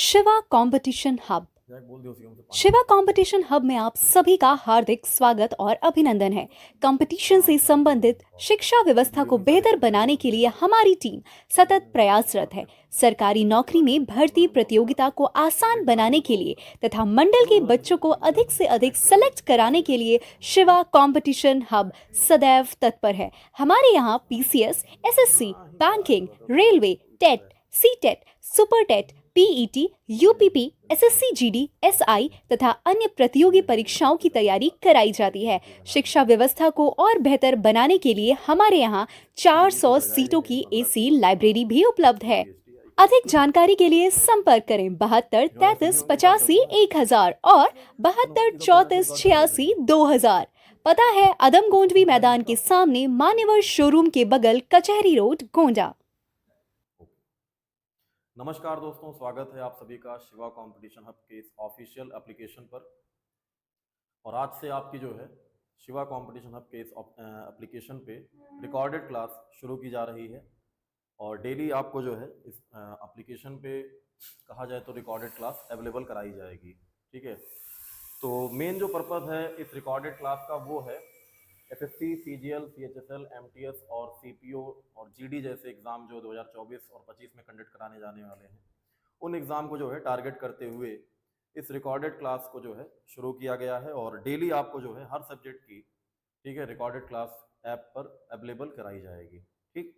Shiva competition hub. बोल दियो उसी को, पानी शिवा कंपटीशन हब में आप सभी का हार्दिक स्वागत और अभिनंदन है। कंपटीशन से संबंधित शिक्षा व्यवस्था को बेहतर बनाने के लिए हमारी टीम सतत प्रयासरत है। सरकारी नौकरी में भर्ती प्रतियोगिता को आसान बनाने के लिए तथा मंडल के बच्चों को अधिक से अधिक सेलेक्ट कराने के लिए शिवा कंपटीशन हब सदैव तत्पर है। हमारे यहाँ PCS, SSC, banking, railway, TET, CTET, super TET, PET, UPP, SSC GD, SI तथा अन्य प्रतियोगी परीक्षाओं की तैयारी कराई जाती है। शिक्षा व्यवस्था को और बेहतर बनाने के लिए हमारे यहाँ 400 सीटों की एसी लाइब्रेरी भी उपलब्ध है। अधिक जानकारी के लिए संपर्क करें 72 33 85 1000 और 72 34 86 2000। पता है अदम गोंडवी मैदान के सामने मान्यवर शोरूम के बगल कचहरी रोड, गोंडा। नमस्कार दोस्तों, स्वागत है आप सभी का शिवा कंपटीशन हब के इस ऑफिशियल एप्लीकेशन पर। और आज से आपकी जो है शिवा कंपटीशन हब के इस एप्लीकेशन पे रिकॉर्डेड क्लास शुरू की जा रही है। और डेली आपको जो है इस एप्लीकेशन पे कहा जाए तो रिकॉर्डेड क्लास अवेलेबल कराई जाएगी। ठीक है, तो मेन जो पर्पज़ है इस रिकॉर्डेड क्लास का वो है एसएससी, सीजीएल, सीएचएसएल, एमटीएस और सीपीओ और जीडी जैसे एग्ज़ाम जो 2024 और 25 में कंडक्ट कराने जाने वाले हैं, उन एग्ज़ाम को जो है टारगेट करते हुए इस रिकॉर्डेड क्लास को जो है शुरू किया गया है। और डेली आपको जो है हर सब्जेक्ट की, ठीक है, रिकॉर्डेड क्लास ऐप पर अवेलेबल कराई जाएगी। ठीक,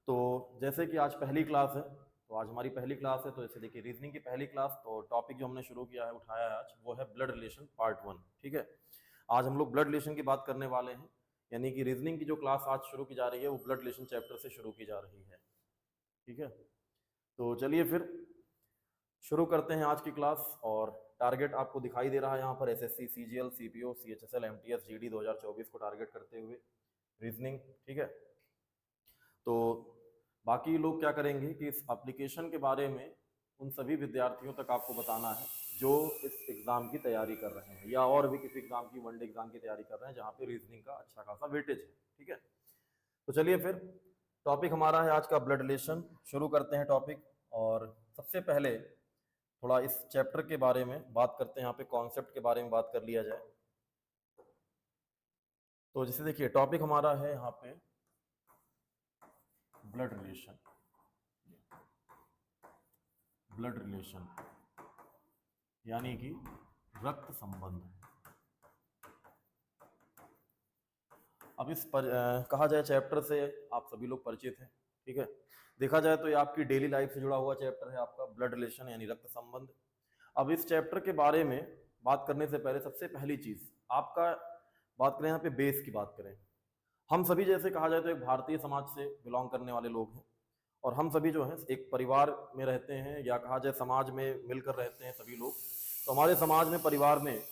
तो जैसे कि आज पहली क्लास है, तो आज हमारी पहली क्लास है, तो जैसे देखिए रीजनिंग की पहली क्लास, तो टॉपिक जो हमने शुरू किया है, उठाया है आज, वो है ब्लड रिलेशन पार्ट 1। ठीक है, आज हम लोग ब्लड रिलेशन की बात करने वाले हैं, यानी कि रीजनिंग की जो क्लास आज शुरू की जा रही है वो ब्लड रिलेशन चैप्टर से शुरू की जा रही है। ठीक है, तो चलिए फिर शुरू करते हैं आज की क्लास। और टारगेट आपको दिखाई दे रहा है यहाँ पर SSC, CGL, CPO, CHSL, MTS, GD 2024 को टारगेट करते हुए रीजनिंग। ठीक है, तो बाकी लोग क्या करेंगे कि इस एप्लीकेशन के बारे में उन सभी विद्यार्थियों तक आपको बताना है जो इस एग्ज़ाम की तैयारी कर रहे हैं या और भी किसी एग्ज़ाम की, वनडे एग्ज़ाम की तैयारी कर रहे हैं जहाँ पे रीजनिंग का अच्छा खासा वेटेज है। ठीक है, तो चलिए फिर टॉपिक हमारा है आज का ब्लड रिलेशन। शुरू करते हैं टॉपिक। और सबसे पहले थोड़ा इस चैप्टर के बारे में बात करते हैं, यहाँ पे कॉन्सेप्ट के बारे में बात कर लिया जाए। तो जैसे देखिए टॉपिक हमारा है यहाँ पे ब्लड रिलेशन। ब्लड रिलेशन यानी कि रक्त संबंध। अब इस पर कहा जाए चैप्टर से आप सभी लोग परिचित हैं। ठीक है, देखा जाए तो ये आपकी डेली लाइफ से जुड़ा हुआ चैप्टर है आपका ब्लड रिलेशन यानी रक्त संबंध। अब इस चैप्टर के बारे में बात करने से पहले सबसे पहली चीज आपका बात करें, यहाँ पे बेस की बात करें, हम सभी जैसे कहा जाए तो एक भारतीय समाज से बिलोंग करने वाले लोग हैं। और हम सभी जो है एक परिवार में रहते हैं, या कहा जाए समाज में मिलकर रहते हैं सभी लोग। तो हमारे समाज में, परिवार में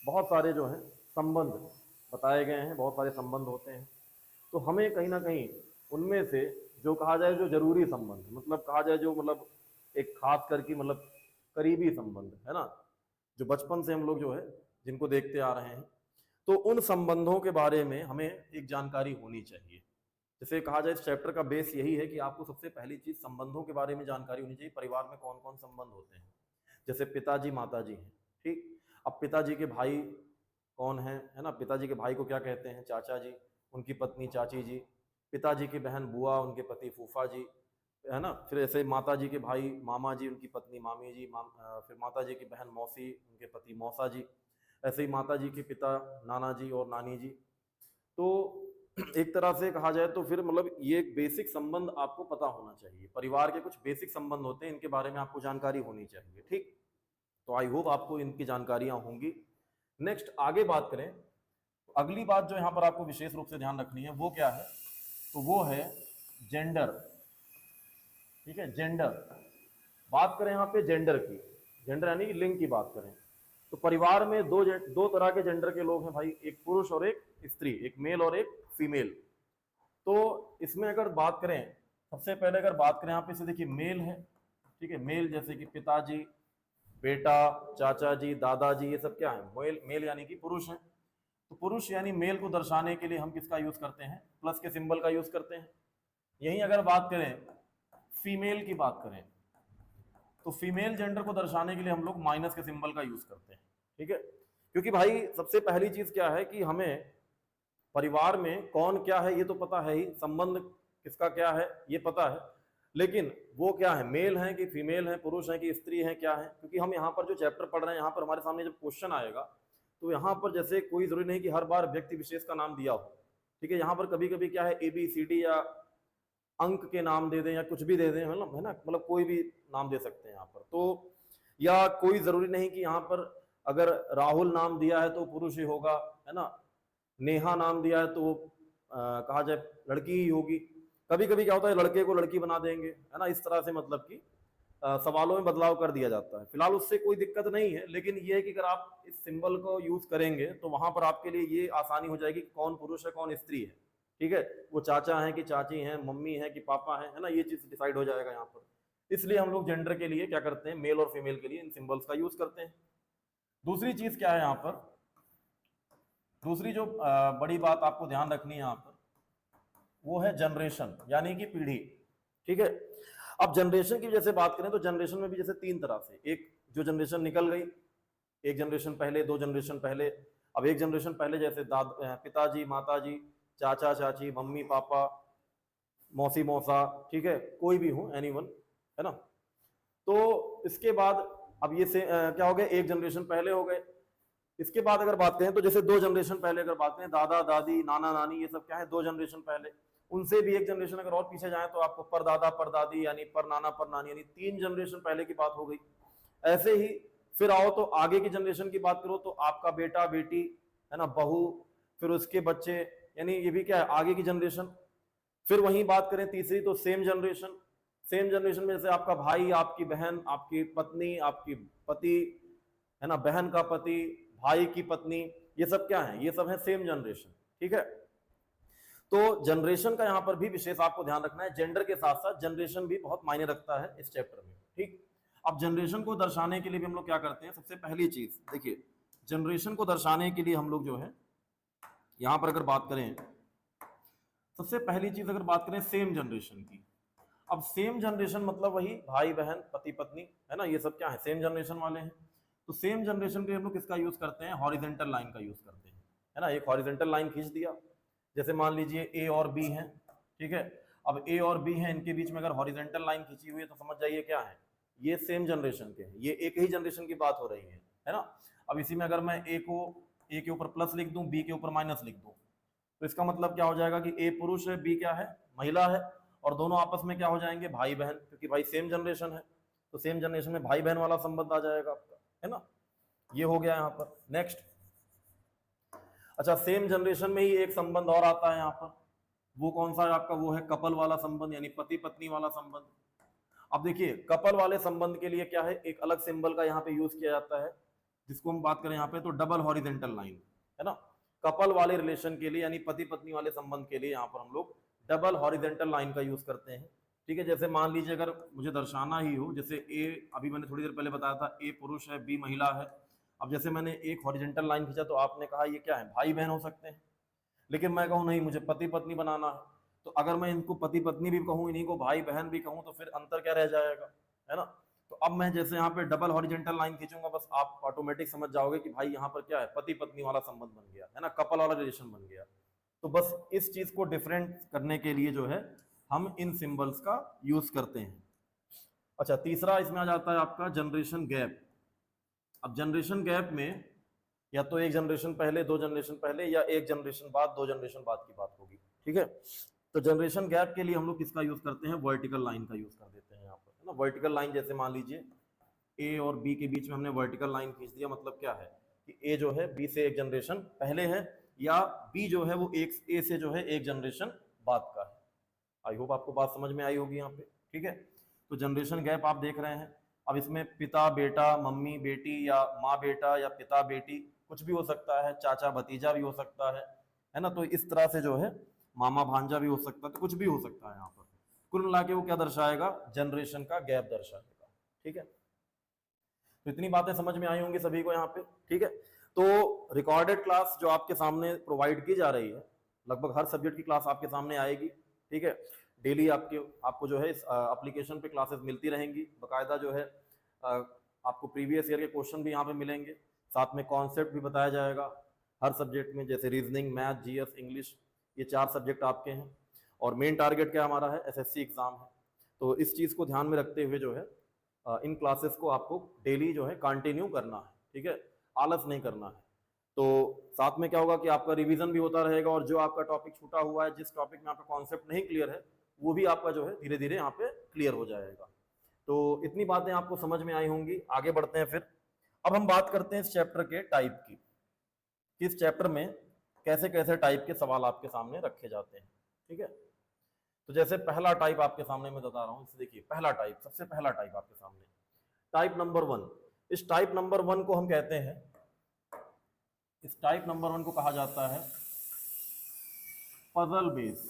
बहुत सारे जो हैं संबंध बताए गए हैं, बहुत सारे संबंध होते हैं। तो हमें कहीं ना कहीं उनमें से जो कहा जाए जो जरूरी संबंध, मतलब कहा जाए जो मतलब एक खास करके मतलब करीबी संबंध है ना, जो बचपन से हम लोग जो है जिनको देखते आ रहे हैं, तो उन संबंधों के बारे में हमें एक जानकारी होनी चाहिए। जैसे कहा जाए इस चैप्टर का बेस यही है कि आपको सबसे पहली चीज संबंधों के बारे में जानकारी होनी चाहिए। परिवार में कौन कौन संबंध होते हैं, जैसे पिताजी माताजी हैं। ठीक, अब पिताजी के भाई कौन है ना, पिताजी के भाई को क्या कहते हैं, चाचा जी, उनकी पत्नी चाची जी, पिताजी की बहन बुआ, उनके पति फूफा जी, है ना। फिर ऐसे माता जी के भाई मामा जी, उनकी पत्नी मामी जी, फिर माता जी की बहन मौसी, उनके पति मौसा जी। ऐसे ही माता जी के पिता नाना जी और नानी जी। तो एक तरह से कहा जाए तो फिर मतलब ये एक बेसिक संबंध आपको पता होना चाहिए। परिवार के कुछ बेसिक संबंध होते हैं, इनके बारे में आपको जानकारी होनी चाहिए। ठीक, तो आई होप आपको इनकी जानकारियां होंगी। नेक्स्ट आगे बात करें, तो अगली बात जो यहाँ पर आपको विशेष रूप से ध्यान रखनी है वो क्या है, तो वो है जेंडर। ठीक है, जेंडर बात करें यहाँ पे जेंडर की, जेंडर यानी कि लिंग की बात करें, तो परिवार में दो तरह के जेंडर के लोग हैं भाई, एक पुरुष और एक स्त्री, एक मेल और एक फीमेल। तो इसमें अगर बात करें, सबसे पहले अगर बात करें यहाँ पे से देखिए मेल है। ठीक है, मेल जैसे कि पिताजी, बेटा, चाचा जी, दादाजी, ये सब क्या है, मेल। मेल यानी कि पुरुष है। तो पुरुष यानी मेल को दर्शाने के लिए हम किसका यूज करते हैं, प्लस के सिंबल का यूज करते हैं। यहीं अगर बात करें फीमेल की बात करें, तो फीमेल जेंडर को दर्शाने के लिए हम लोग माइनस के सिंबल का यूज करते हैं, ठीक है। क्योंकि भाई सबसे पहली चीज क्या है कि हमें परिवार में कौन क्या है ये तो पता है ही, संबंध किसका क्या है ये पता है, लेकिन वो क्या है, मेल है कि फीमेल है, पुरुष है कि स्त्री है, क्या है। क्योंकि हम यहाँ पर जो चैप्टर पढ़ रहे हैं, यहाँ पर हमारे सामने जब क्वेश्चन आएगा तो यहाँ पर जैसे कोई जरूरी नहीं कि हर बार व्यक्ति विशेष का नाम दिया हो, ठीक है। यहाँ पर कभी कभी क्या है ABCD या अंक के नाम दे दें या कुछ भी दे दें, मतलब है ना, मतलब कोई भी नाम दे सकते हैं यहाँ पर। तो या कोई जरूरी नहीं कि यहाँ पर अगर राहुल नाम दिया है तो पुरुष ही होगा, है ना, नेहा नाम दिया है तो कहा जाए लड़की ही होगी। कभी कभी क्या होता है लड़के को लड़की बना देंगे, है ना, इस तरह से मतलब कि सवालों में बदलाव कर दिया जाता है। फिलहाल उससे कोई दिक्कत नहीं है, लेकिन ये है कि अगर आप इस सिंबल को यूज करेंगे तो वहां पर आपके लिए ये आसानी हो जाएगी कि कौन पुरुष है कौन स्त्री है, ठीक है। वो चाचा है कि चाची है, मम्मी है कि पापा है ना, ये चीज डिसाइड हो जाएगा यहाँ पर। इसलिए हम लोग जेंडर के लिए क्या करते हैं, मेल और फीमेल के लिए इन सिंबल्स का यूज करते हैं। दूसरी चीज क्या है यहाँ पर, दूसरी जो बड़ी बात आपको ध्यान रखनी है यहाँ पर, वो है जनरेशन यानी कि पीढ़ी, ठीक है। अब जनरेशन की जैसे बात करें तो जनरेशन में भी जैसे तीन तरह से, एक जो जनरेशन निकल गई, एक जनरेशन पहले, दो जनरेशन पहले। अब एक जनरेशन पहले जैसे पिताजी माताजी, चाचा चाची, मम्मी पापा, मौसी मौसा, ठीक है, कोई भी हो, एनीवन, है ना। तो इसके बाद अब ये से क्या हो गया, एक जनरेशन पहले हो गए। इसके बाद अगर बात करें तो जैसे दो जनरेशन पहले अगर बात करें, दादा दादी नाना नानी, ये सब क्या है दो जनरेशन पहले। उनसे भी एक जनरेशन अगर और पीछे जाए तो आपको परदादा परदादी यानी पर नाना पर नानी, यानी तीन जनरेशन पहले की बात हो गई। ऐसे ही फिर आओ तो आगे की जनरेशन की बात करो तो आपका बेटा बेटी, है ना, बहू, फिर उसके बच्चे, यानी ये भी क्या है आगे की जनरेशन। फिर वहीं बात करें तीसरी तो सेम जनरेशन, सेम जनरेशन में जैसे आपका भाई, आपकी बहन, आपकी पत्नी, आपकी पति, है ना, बहन का पति, भाई की पत्नी, ये सब क्या है, ये सब है सेम जनरेशन, ठीक है। तो जनरेशन का यहाँ पर भी विशेष आपको ध्यान रखना है, जेंडर के साथ साथ जनरेशन भी बहुत मायने रखता है इस चैप्टर में, ठीक। अब जनरेशन को दर्शाने के लिए भी हम लोग क्या करते हैं, सबसे पहली चीज देखिए, जनरेशन को दर्शाने के लिए हम लोग जो है यहाँ पर अगर बात करें, सबसे पहली चीज अगर बात करें सेम जनरेशन की। अब सेम जनरेशन मतलब वही भाई बहन पति पत्नी, है ना, ये सब क्या है सेम जनरेशन वाले हैं। तो सेम जनरेशन के हम लोग किसका यूज करते हैं, हॉरिजेंटल लाइन का यूज करते हैं, है ना। एक हॉरिजेंटल लाइन खींच दिया, जैसे मान लीजिए ए और बी है, ठीक है। अब ए और बी है, इनके बीच में अगर हॉरिजेंटल लाइन खींची हुई है तो समझ जाइए क्या है, ये सेम जनरेशन के हैं, ये एक ही जनरेशन की बात हो रही है ना। अब इसी में अगर मैं ए के ऊपर प्लस लिख दूं, बी के ऊपर माइनस लिख दूं, तो इसका मतलब क्या हो जाएगा कि ए पुरुष है, बी क्या है, महिला है, और दोनों आपस में क्या हो जाएंगे, भाई बहन, क्योंकि भाई सेम जनरेशन है, तो सेम जनरेशन में भाई बहन वाला संबंध आ जाएगा आपका, है ना। ये हो गया यहाँ पर। नेक्स्ट, अच्छा, सेम जनरेशन में ही एक संबंध और आता है यहाँ पर, वो कौन सा है आपका, वो है कपल वाला संबंध, यानी पति पत्नी वाला संबंध। अब देखिए कपल वाले संबंध के लिए क्या है, एक अलग सिंबल का यहाँ पे यूज किया जाता है, जिसको हम बात करें यहाँ पे तो डबल हॉरिजेंटल लाइन, है ना। कपल वाले रिलेशन के लिए यानी पति पत्नी वाले संबंध के लिए यहाँ पर हम लोग डबल हॉरिजेंटल लाइन का यूज करते हैं, ठीक है। जैसे मान लीजिए अगर मुझे दर्शाना ही हो, जैसे ए, अभी मैंने थोड़ी देर पहले बताया था ए पुरुष है, बी महिला है। अब जैसे मैंने एक हॉरिजेंटल लाइन खींचा तो आपने कहा ये क्या है, भाई बहन हो सकते हैं, लेकिन मैं कहूँ नहीं मुझे पति पत्नी बनाना है, तो अगर मैं इनको पति पत्नी भी कहूँ, इन्हीं को भाई बहन भी कहूँ, तो फिर अंतर क्या रह जाएगा, है ना। तो अब मैं जैसे यहाँ पे डबल हॉरिजेंटल लाइन खींचूंगा, बस आप ऑटोमेटिक समझ जाओगे कि भाई यहाँ पर क्या है, पति पत्नी वाला संबंध बन गया, है ना, कपल वाला रिलेशन बन गया। तो बस इस चीज को डिफरेंट करने के लिए जो है हम इन सिंबल्स का यूज करते हैं। अच्छा, तीसरा इसमें आ जाता है आपका जनरेशन गैप। अब जनरेशन गैप में या तो एक जनरेशन पहले, दो जनरेशन पहले, या एक जनरेशन बाद, दो जनरेशन बाद की बात होगी, ठीक है। तो जनरेशन गैप के लिए हम लोग किसका यूज करते हैं, वर्टिकल लाइन का यूज कर देते हैं यहाँ पर, है ना। वर्टिकल लाइन जैसे मान लीजिए ए और बी के बीच में हमने वर्टिकल लाइन खींच दिया, मतलब क्या है कि ए जो है बी से एक जनरेशन पहले है, या बी जो है वो एक ए से जो है एक जनरेशन बाद का है। आई होप आपको बात समझ में आई होगी यहाँ पे, ठीक है। तो जनरेशन गैप आप देख रहे हैं। अब इसमें पिता बेटा, मम्मी बेटी, या माँ बेटा, या पिता बेटी, कुछ भी हो सकता है, चाचा भतीजा भी हो सकता है ना। तो इस तरह से जो है मामा भांजा भी हो सकता है, तो कुछ भी हो सकता है यहाँ पर। कुल मिला के वो क्या दर्शाएगा, जनरेशन का गैप दर्शाएगा, ठीक है। तो इतनी बातें समझ में आई होंगी सभी को यहाँ पे, ठीक है। तो रिकॉर्डेड क्लास जो आपके सामने प्रोवाइड की जा रही है, लगभग हर सब्जेक्ट की क्लास आपके सामने आएगी, ठीक है। डेली आपको जो है इस एप्लीकेशन पे क्लासेस मिलती रहेंगी, बाकायदा जो है आपको प्रीवियस ईयर के क्वेश्चन भी यहाँ पे मिलेंगे, साथ में कॉन्सेप्ट भी बताया जाएगा हर सब्जेक्ट में, जैसे रीजनिंग, मैथ, जीएस, इंग्लिश, ये 4 सब्जेक्ट आपके हैं। और मेन टारगेट क्या हमारा है, एसएससी एग्जाम है। तो इस चीज़ को ध्यान में रखते हुए जो है इन क्लासेस को आपको डेली जो है कंटिन्यू करना है, ठीक है, आलस नहीं करना है। तो साथ में क्या होगा कि आपका रिवीजन भी होता रहेगा, और जो आपका टॉपिक छूटा हुआ है, जिस टॉपिक में आपका कॉन्सेप्ट नहीं क्लियर है, वो भी आपका जो है धीरे धीरे यहाँ पे क्लियर हो जाएगा। तो इतनी बातें आपको समझ में आई होंगी। आगे बढ़ते हैं फिर। अब हम बात करते हैं इस चैप्टर के टाइप की, कि इस चैप्टर में कैसे कैसे टाइप के सवाल आपके सामने रखे जाते हैं, ठीक है। तो जैसे पहला टाइप आपके सामने मैं बता रहा हूँ, देखिए पहला टाइप, सबसे पहला टाइप आपके सामने, टाइप नंबर 1। इस टाइप नंबर 1 को हम कहते हैं, इस टाइप नंबर 1 को कहा जाता है पजल बेस।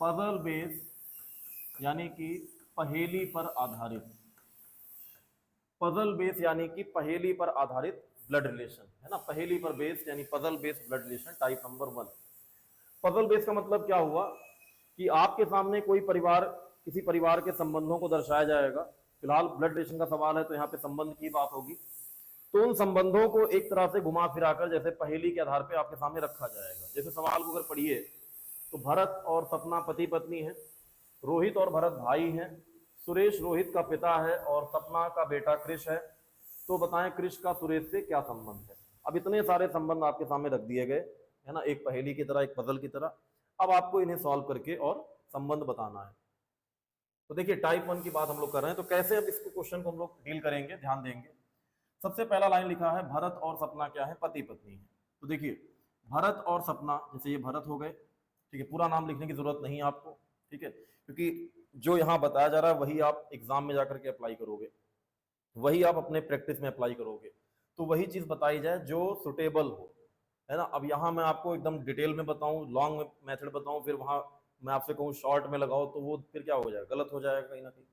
पजल बेस यानी कि पहेली पर आधारित, पजल बेस यानी कि पहेली पर आधारित ब्लड रिलेशन, है ना। पहेली पर बेस यानी puzzle base blood relation, type number 1। Puzzle base का मतलब क्या हुआ कि आपके सामने कोई परिवार, किसी परिवार के संबंधों को दर्शाया जाएगा। फिलहाल ब्लड रिलेशन का सवाल है तो यहाँ पे संबंध की बात होगी, तो उन संबंधों को एक तरह से घुमा फिराकर जैसे पहेली के आधार पे आपके सामने रखा जाएगा। जैसे सवाल को अगर पढ़िए तो भरत और सपना पति पत्नी है, रोहित और भरत भाई हैं, सुरेश रोहित का पिता है और सपना का बेटा कृष है, तो बताएं कृष का सुरेश से क्या संबंध है। अब इतने सारे संबंध आपके सामने रख दिए गए, है ना, एक पहेली की तरह, एक पजल की तरह। अब आपको इन्हें सॉल्व करके और संबंध बताना है। तो देखिए टाइप 1 की बात हम लोग कर रहे हैं, तो कैसे अब इसको क्वेश्चन को हम लोग डील करेंगे, ध्यान देंगे। सबसे पहला लाइन लिखा है भरत और सपना क्या है, पति पत्नी है। तो देखिए भरत और सपना, जैसे ये भरत हो गए, ठीक है, पूरा नाम लिखने की जरूरत नहीं है आपको, ठीक है, क्योंकि जो यहाँ बताया जा रहा है वही आप एग्जाम में जाकर के अप्लाई करोगे, वही आप अपने प्रैक्टिस में अप्लाई करोगे, तो वही चीज बताई जाए जो सुटेबल हो, है ना। अब यहाँ मैं आपको एकदम डिटेल में बताऊं, लॉन्ग मेथड बताऊं, फिर वहां मैं आपसे कहूँ शॉर्ट में लगाओ, तो वो फिर क्या हो जाएगा, गलत हो जाएगा कहीं ना कहीं।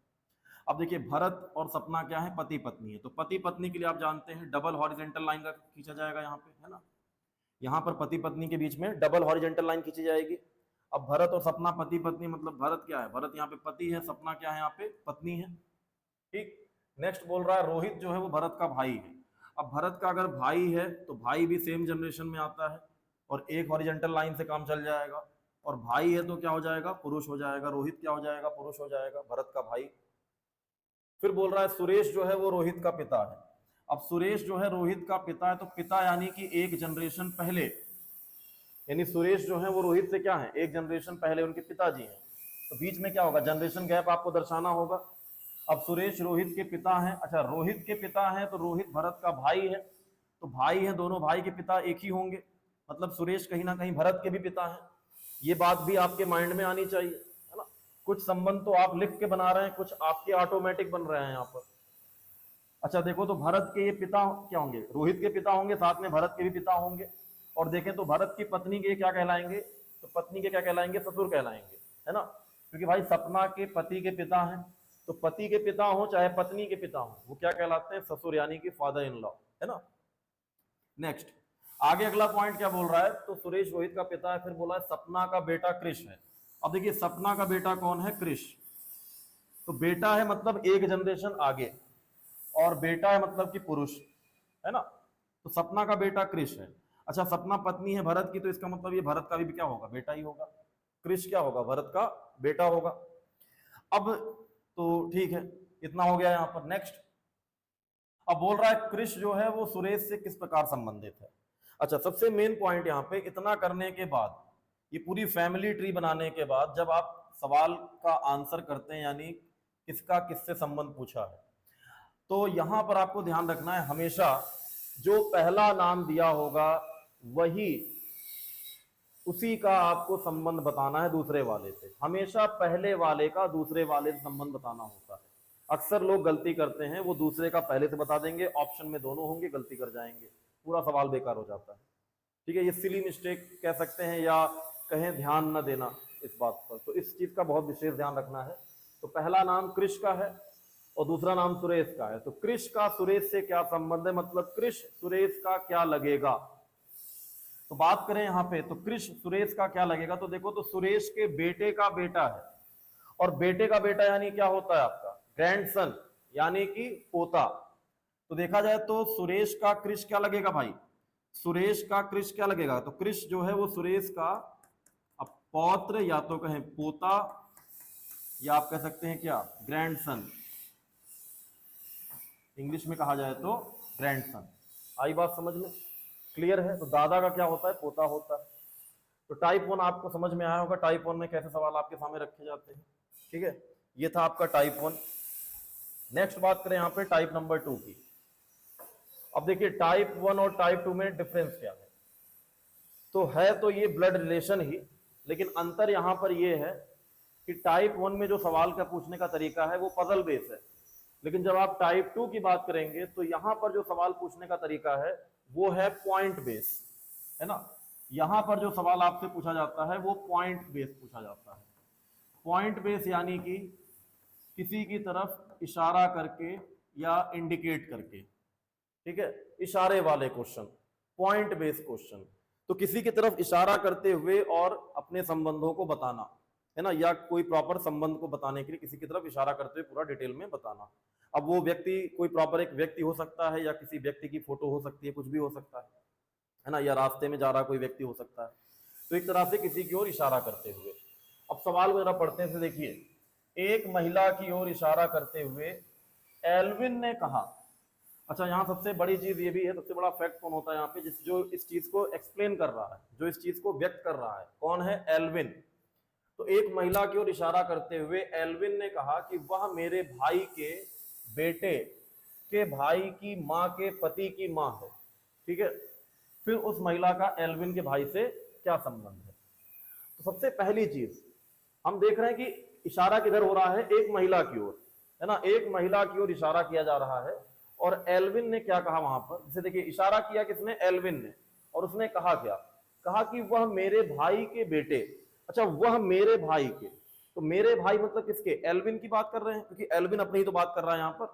अब देखिए भरत और सपना क्या है, पति पत्नी है। तो पति पत्नी के लिए आप जानते हैं डबल हॉरिजेंटल लाइन का खींचा जाएगा यहाँ पे, है ना। यहाँ पर पति पत्नी के बीच में डबल हॉरिजेंटल लाइन खींची जाएगी। अब भरत और सपना पति पत्नी, मतलब भरत क्या है, भरत यहाँ पे पति है, सपना क्या है, यहाँ पे पत्नी है, ठीक। नेक्स्ट बोल रहा है रोहित जो है वो भरत का भाई है। अब भरत का अगर भाई है तो भाई भी सेम जनरेशन में आता है, और एक हॉरिजेंटल लाइन से काम चल जाएगा। और भाई है तो क्या हो जाएगा, पुरुष हो जाएगा, रोहित क्या हो जाएगा, पुरुष हो जाएगा, भरत का भाई। फिर बोल रहा है सुरेश जो है वो रोहित का पिता है। अब सुरेश जो है रोहित का पिता है, तो पिता यानी कि एक जनरेशन पहले, यानी सुरेश जो है वो रोहित से क्या है, एक जनरेशन पहले उनके पिताजी हैं। तो बीच में क्या होगा, जनरेशन गैप आपको दर्शाना होगा। अब सुरेश रोहित के पिता हैं, अच्छा रोहित के पिता हैं तो रोहित भरत का भाई है, तो भाई है, दोनों भाई के पिता एक ही होंगे, मतलब सुरेश कहीं ना कहीं भरत के भी पिता हैं। ये बात भी आपके माइंड में आनी चाहिए, है ना। कुछ संबंध तो आप लिख के बना रहे हैं, कुछ आपके ऑटोमेटिक बन रहे हैं यहाँ पर। अच्छा देखो, तो भरत के ये पिता क्या होंगे, रोहित के पिता होंगे, साथ में भरत के भी पिता होंगे। और देखें तो भरत की पत्नी के क्या कहलाएंगे, तो पत्नी के क्या कहलाएंगे, ससुर कहलाएंगे, है ना, क्योंकि भाई सपना के पति के पिता हैं, तो पति के पिता हो चाहे पत्नी के पिता हो, वो क्या कहलाते हैं, ससुर, यानी कि फादर इन लॉ, है ना। नेक्स्ट आगे अगला पॉइंट क्या बोल रहा है, तो सुरेश रोहित का पिता है, फिर बोला है सपना का बेटा कृष है। अब देखिए सपना का बेटा कौन है, कृष। तो बेटा है मतलब एक जनरेशन आगे, और बेटा है मतलब कि पुरुष, है ना। तो सपना का बेटा कृष है। अच्छा सपना पत्नी है भरत की, तो इसका मतलब ये भरत का भी क्या होगा, बेटा ही होगा। कृष क्या होगा, भरत का बेटा होगा। अब तो ठीक है, इतना हो गया यहाँ पर। नेक्स्ट अब बोल रहा है कृष जो है वो सुरेश से किस प्रकार संबंधित है। अच्छा सबसे मेन पॉइंट यहाँ पे, इतना करने के बाद, ये पूरी फैमिली ट्री बनाने के बाद, जब आप सवाल का आंसर करते हैं, यानी किसका किससे संबंध पूछा है, तो यहां पर आपको ध्यान रखना है हमेशा जो पहला नाम दिया होगा वही, उसी का आपको संबंध बताना है दूसरे वाले से। हमेशा पहले वाले का दूसरे वाले से संबंध बताना होता है। अक्सर लोग गलती करते हैं, वो दूसरे का पहले से बता देंगे, ऑप्शन में दोनों होंगे, गलती कर जाएंगे, पूरा सवाल बेकार हो जाता है, ठीक है। ये सिली मिस्टेक कह सकते हैं, या कहें ध्यान न देना इस बात पर, तो इस चीज का बहुत विशेष ध्यान रखना है। तो पहला नाम कृष का है और दूसरा नाम सुरेश का है, तो कृष का सुरेश से क्या संबंध है, मतलब कृष सुरेश का क्या लगेगा। तो बात करें यहाँ पे, तो कृष सुरेश का क्या लगेगा, तो देखो तो सुरेश के बेटे का बेटा है, और बेटे का बेटा यानी क्या होता है आपका ग्रैंडसन, यानी कि पोता। तो देखा जाए तो सुरेश का कृष क्या लगेगा भाई, सुरेश का कृष क्या लगेगा, तो कृष जो है वो सुरेश का अब पौत्र या तो कहें पोता या आप कह सकते हैं क्या ग्रैंडसन, इंग्लिश में कहा जाए तो ग्रैंडसन। आई बात समझ में, क्लियर है। तो दादा का क्या होता है, पोता होता है। तो टाइप 1 आपको समझ में आया होगा, टाइप 1 में कैसे सवाल आपके सामने रखे जाते हैं। ठीक है, ये था आपका टाइप 1। नेक्स्ट बात करें यहाँ पे टाइप नंबर 2 की। अब देखिए टाइप 1 और टाइप 2 में डिफरेंस क्या है। तो है तो ये ब्लड रिलेशन ही, लेकिन अंतर यहां पर ये है कि टाइप 1 में जो सवाल का पूछने का तरीका है वो पजल बेस है, लेकिन जब आप टाइप 2 की बात करेंगे तो यहां पर जो सवाल पूछने का तरीका है वो है पॉइंट बेस, है ना। यहां पर जो सवाल आपसे पूछा जाता है वो पॉइंट बेस पूछा जाता है। पॉइंट बेस यानी कि किसी की तरफ इशारा करके या इंडिकेट करके, ठीक है, इशारे वाले क्वेश्चन, पॉइंट बेस क्वेश्चन। तो किसी की तरफ इशारा करते हुए और अपने संबंधों को बताना, है ना, या कोई प्रॉपर संबंध को बताने के लिए किसी की तरफ इशारा करते हुए पूरा डिटेल में बताना। अब वो व्यक्ति कोई प्रॉपर एक व्यक्ति हो सकता है या किसी व्यक्ति की फोटो हो सकती है, कुछ भी हो सकता है ना, या रास्ते में जा रहा कोई व्यक्ति हो सकता है। तो एक तरह से किसी की ओर इशारा करते हुए। अब सवाल जरा पढ़ते हैं, देखिए, एक महिला की ओर इशारा करते हुए एल्विन ने कहा। अच्छा, यहाँ सबसे बड़ी चीज ये भी है, सबसे बड़ा फैक्ट कौन होता है यहाँ पे, जो इस चीज को एक्सप्लेन कर रहा है, जो इस चीज को व्यक्त कर रहा है, कौन है, एल्विन। तो एक महिला की ओर इशारा करते हुए एल्विन ने कहा कि वह मेरे भाई के बेटे के भाई की माँ के पति की माँ है। ठीक है, फिर उस महिला का एल्विन के भाई से क्या संबंध है। तो सबसे पहली चीज हम देख रहे हैं कि इशारा किधर हो रहा है, एक महिला की ओर, है ना, एक महिला की ओर इशारा किया जा रहा है। और एल्विन ने क्या कहा वहां पर, जैसे देखिए इशारा किया किसने, एल्विन ने, और उसने कहा क्या, कहा कि वह मेरे भाई के बेटे। अच्छा, वह मेरे भाई के, तो मेरे भाई मतलब किसके, एल्विन की बात कर रहे हैं, क्योंकि एल्विन अपनी ही तो बात कर रहा है यहाँ पर,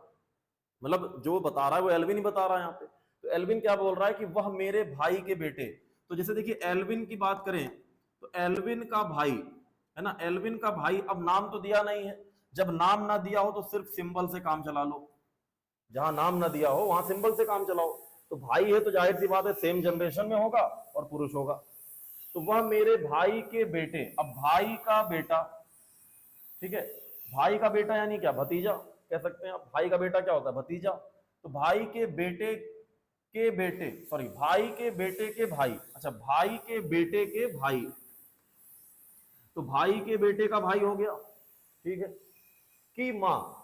मतलब जो बता रहा है वो एल्विन ही बता रहा है यहाँ पे। तो एल्विन क्या बोल रहा है कि वह मेरे भाई के बेटे। तो जैसे देखिए एल्विन की बात करें तो एल्विन का भाई, है ना, एल्विन का भाई, अब नाम तो दिया नहीं है, जब नाम ना दिया हो तो सिर्फ सिंबल से काम चला लो, जहां नाम ना दिया हो वहां सिंबल से काम चलाओ। तो भाई है तो जाहिर सी बात है सेम जनरेशन में होगा और पुरुष होगा। तो वह मेरे भाई के बेटे, अब भाई का बेटा, ठीक है, भाई का बेटा यानी क्या, भतीजा कह सकते हैं आप। भाई का बेटा क्या होता है, भतीजा। तो भाई के बेटे के बेटे, सॉरी, भाई के बेटे के भाई, अच्छा भाई के बेटे के भाई, तो भाई के बेटे का भाई हो गया, ठीक है, की माँ।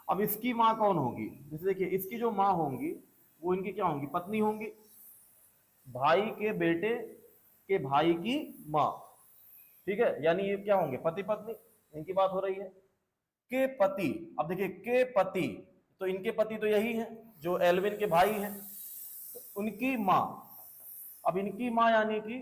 अब इसकी माँ कौन होगी, जैसे देखिए इसकी जो माँ होंगी वो इनकी क्या होंगी, पत्नी होंगी, भाई के बेटे के भाई की माँ, ठीक है, यानी ये क्या होंगे, पति पत्नी, इनकी बात हो रही है। के पति, अब देखिए के पति, तो इनके पति तो यही है जो एल्विन के भाई हैं, तो उनकी माँ। अब इनकी माँ यानी कि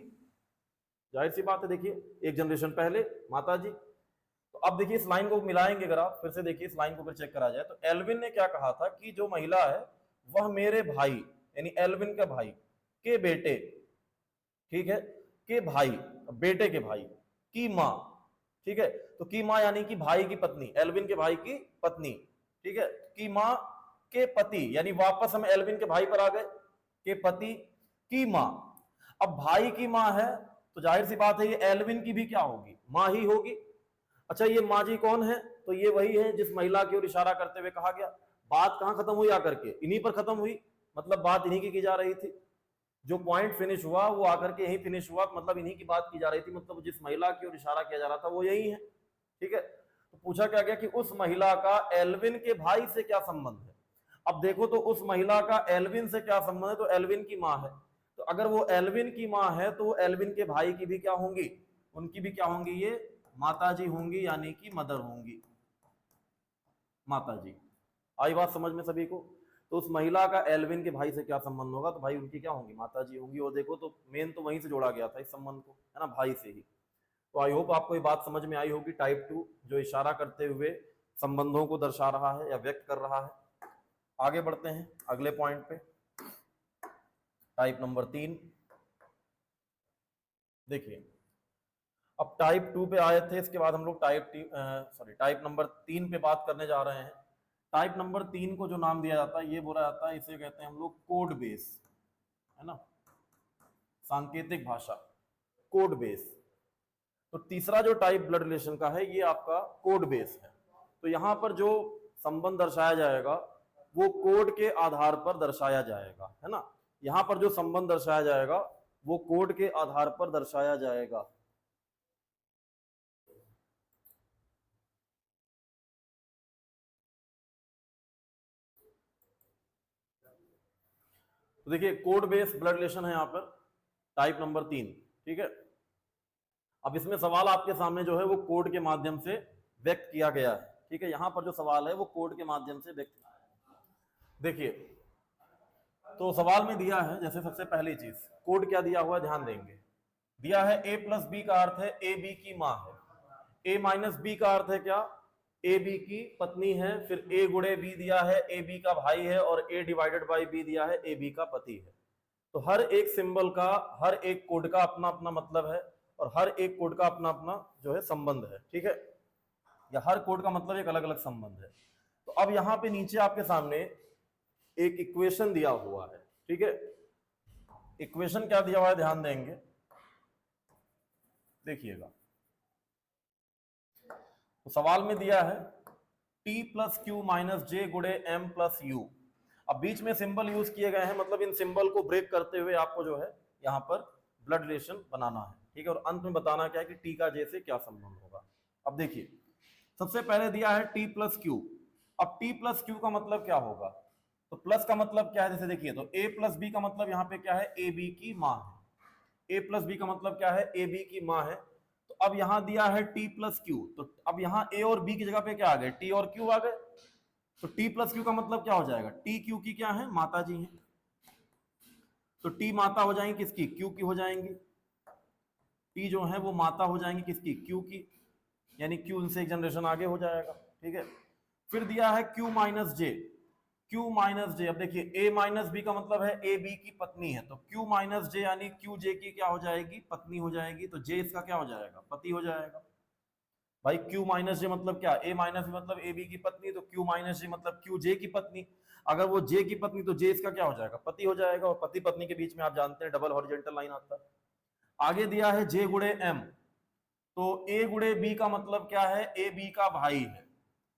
जाहिर सी बात है, देखिए एक जनरेशन पहले माता जी। तो अब देखिए इस लाइन को मिलाएंगे, अगर आप फिर से देखिए इस लाइन को फिर चेक करा जाए तो एल्विन ने क्या कहा था कि जो महिला है वह मेरे भाई यानी एल्विन के भाई के बेटे, ठीक है, के भाई, बेटे के भाई की माँ, ठीक है। तो की माँ यानी कि भाई की पत्नी, एल्विन के भाई की पत्नी, ठीक है, की माँ के पति, यानी वापस हम एल्विन के भाई पर आ गए, के पति की माँ। अब भाई की माँ है तो जाहिर सी बात है ये एल्विन की भी क्या होगी, माँ ही होगी। अच्छा, ये माँ जी कौन है, तो ये वही है जिस महिला की ओर इशारा करते हुए कहा गया। बात कहां खत्म हुई आकर के, इन्हीं पर खत्म हुई, मतलब बात इन्हीं की जा रही थी, जो पॉइंट फिनिश हुआ वो आकर के यही फिनिश हुआ, मतलब इन्हीं की बात की जा रही थी, मतलब जिस महिला की ओर इशारा किया जा रहा था वो यही है, ठीक है। तो पूछा क्या गया कि उस महिला का एल्विन के भाई से क्या संबंध है। अब देखो तो उस महिला का एल्विन से क्या संबंध है, तो एल्विन की माँ है। तो अगर वो एल्विन की माँ है तो वो एल्विन के भाई की भी क्या होंगी, उनकी भी क्या होंगी, ये माता जी होंगी, यानी कि मदर होंगी, माता जी। आई बात समझ में सभी को। तो उस महिला का एल्विन के भाई से क्या संबंध होगा, तो भाई उनकी क्या होंगी, माता जी होंगी। और देखो तो मेन तो वहीं से जोड़ा गया था इस संबंध को, है ना, भाई से ही। तो आई होप आपको ये बात समझ में आई होगी, टाइप 2 जो इशारा करते हुए संबंधों को दर्शा रहा है या व्यक्त कर रहा है। आगे बढ़ते हैं अगले पॉइंट पे, टाइप नंबर 3। देखिए अब टाइप 2 पे आए थे, इसके बाद हम लोग टाइप नंबर 3 पे बात करने जा रहे हैं। टाइप नंबर 3 को जो नाम दिया जाता है ये बोला जाता है, इसे कहते हैं हम लोग कोड बेस, है ना, सांकेतिक भाषा, कोड बेस। तो तीसरा जो टाइप ब्लड रिलेशन का है ये आपका कोड बेस है। तो यहाँ पर जो संबंध दर्शाया जाएगा वो कोड के आधार पर दर्शाया जाएगा, है ना। यहाँ पर जो संबंध दर्शाया जाएगा वो कोड के आधार पर दर्शाया जाएगा। तो देखिए कोड बेस ब्लड रिलेशन है यहाँ पर टाइप नंबर 3, ठीक है। अब इसमें सवाल आपके सामने जो है वो कोड के माध्यम से व्यक्त किया गया है, ठीक है। यहाँ पर जो सवाल है वो कोड के माध्यम से व्यक्त, देखिए तो सवाल में दिया है, जैसे सबसे पहली चीज कोड क्या दिया हुआ है ध्यान देंगे। दिया है a प्लस बी का अर्थ है ए बी की माँ है, a माइनस बी का अर्थ है क्या, ए बी की पत्नी है, फिर a गुणे बी दिया है ए बी का भाई है, और a डिवाइडेड बाई बी दिया है ए बी का पति है। तो हर एक सिंबल का, हर एक कोड का अपना अपना मतलब है, और हर एक कोड का अपना अपना जो है संबंध है, ठीक है, या हर कोड का मतलब एक अलग अलग संबंध है। तो अब यहाँ पे नीचे आपके सामने एक इक्वेशन दिया हुआ है, ठीक है। इक्वेशन क्या दिया हुआ है ध्यान देंगे, देखिएगा। तो सवाल में दिया है t प्लस क्यू माइनस जे गुणे एम प्लस यू। अब बीच में सिंबल यूज किए गए हैं, मतलब इन सिंबल को ब्रेक करते हुए आपको जो है यहाँ पर ब्लड रिलेशन बनाना है, ठीक है, और अंत में बताना क्या है कि t का j से क्या संबंध होगा। अब देखिए सबसे पहले दिया है t प्लस क्यू। अब t प्लस क्यू का मतलब क्या होगा, तो प्लस का मतलब क्या है, जैसे देखिए तो a प्लस बी का मतलब यहाँ पे क्या है, ए बी की माँ है। a प्लस बी का मतलब क्या है, ए बी की माँ है। तो अब यहाँ दिया है t प्लस क्यू, तो अब यहाँ a और b की जगह पे क्या आ गए, t और q आ गए। तो t प्लस क्यू का मतलब क्या हो जाएगा, t q की क्या है, माता जी है। तो t माता हो जाएंगी किसकी, q की हो जाएंगी। t जो है वो माता हो जाएंगी किसकी, q की, यानी q इनसे एक जनरेशन आगे हो जाएगा, ठीक है। फिर दिया है q माइनस जे, q माइनस जे। अब देखिए a माइनस बी का मतलब है ए बी की पत्नी है, तो q माइनस जे यानी q जे की क्या हो जाएगी, पत्नी हो जाएगी। तो j इसका क्या हो जाएगा, पति हो जाएगा। भाई q माइनस जे मतलब क्या, a माइनस बी मतलब ए बी की पत्नी, तो q माइनस जे मतलब q जे की पत्नी। अगर वो j की पत्नी तो j इसका क्या हो जाएगा, पति हो जाएगा। और पति पत्नी के बीच में आप जानते हैं डबल हॉरिजॉन्टल लाइन आता है। आगे दिया है j गुणे m, तो a गुणे b का मतलब क्या है, ए बी का भाई है।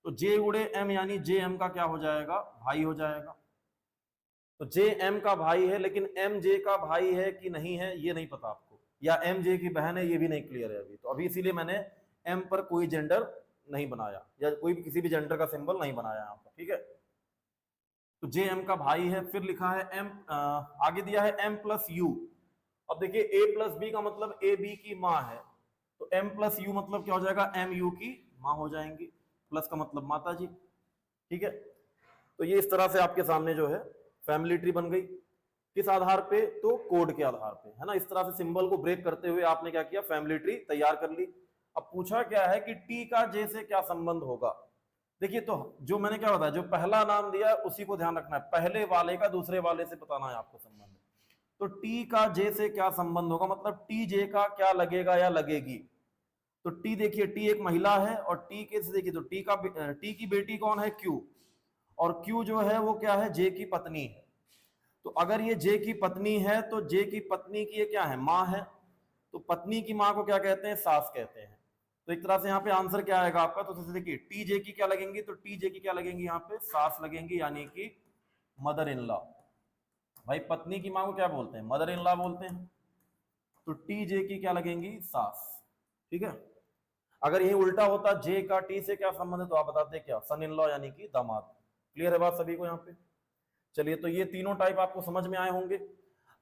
तो j गुणे m यानी j m का क्या हो जाएगा, भाई हो जाएगा। तो j m का भाई है, लेकिन m j का भाई है कि नहीं है ये नहीं पता आपको, या m j की बहन है ये भी नहीं क्लियर है अभी। तो अभी इसीलिए मैंने m पर कोई जेंडर नहीं बनाया, या कोई भी किसी भी जेंडर का सिंबल नहीं बनाया यहाँ पर, ठीक है। तो j m का भाई है। फिर लिखा है m, आगे दिया है m प्लस यू। अब देखिए a प्लस बी का मतलब ए बी की माँ है, तो m प्लस यू मतलब क्या हो जाएगा, m यू की माँ हो जाएंगी। प्लस का मतलब माता जी, ठीक है। तो ये इस तरह से आपके सामने जो है फैमिली ट्री बन गई। किस आधार पे, तो कोड के आधार पे, है ना। इस तरह से सिंबल को ब्रेक करते हुए आपने क्या किया, फैमिली ट्री तैयार कर ली। अब पूछा क्या है कि टी का जे से क्या संबंध होगा। देखिए तो जो मैंने क्या बताया, जो पहला नाम दिया है उसी को ध्यान रखना है, पहले वाले का दूसरे वाले से बताना है आपको संबंध। तो टी का जे से क्या संबंध होगा, मतलब टी जे का क्या लगेगा या लगेगी। तो टी देखिए, टी एक महिला है, और टी के से देखिए तो टी की बेटी कौन है, क्यू, और क्यू जो है वो क्या है, जे की पत्नी है। तो अगर ये जे की पत्नी है तो जे की पत्नी की ये क्या है, माँ है। तो पत्नी की माँ को क्या कहते हैं, सास कहते हैं। तो एक तरह से यहाँ पे आंसर क्या आएगा आपका, तो देखिए टी जे की क्या लगेंगी, तो टी जे की क्या लगेंगी, यहाँ पे सास लगेंगी, यानी कि मदर इन लॉ। भाई पत्नी की माँ को क्या बोलते हैं, मदर इन लॉ बोलते हैं। तो टी जे की क्या लगेंगी, सास, ठीक है। अगर यही उल्टा होता, जे का टी से क्या संबंध है, तो आप बताते क्या, सन इन लॉ यानी कि दामाद। क्लियर है बात सभी को यहाँ पे। चलिए तो ये तीनों टाइप आपको समझ में आए होंगे।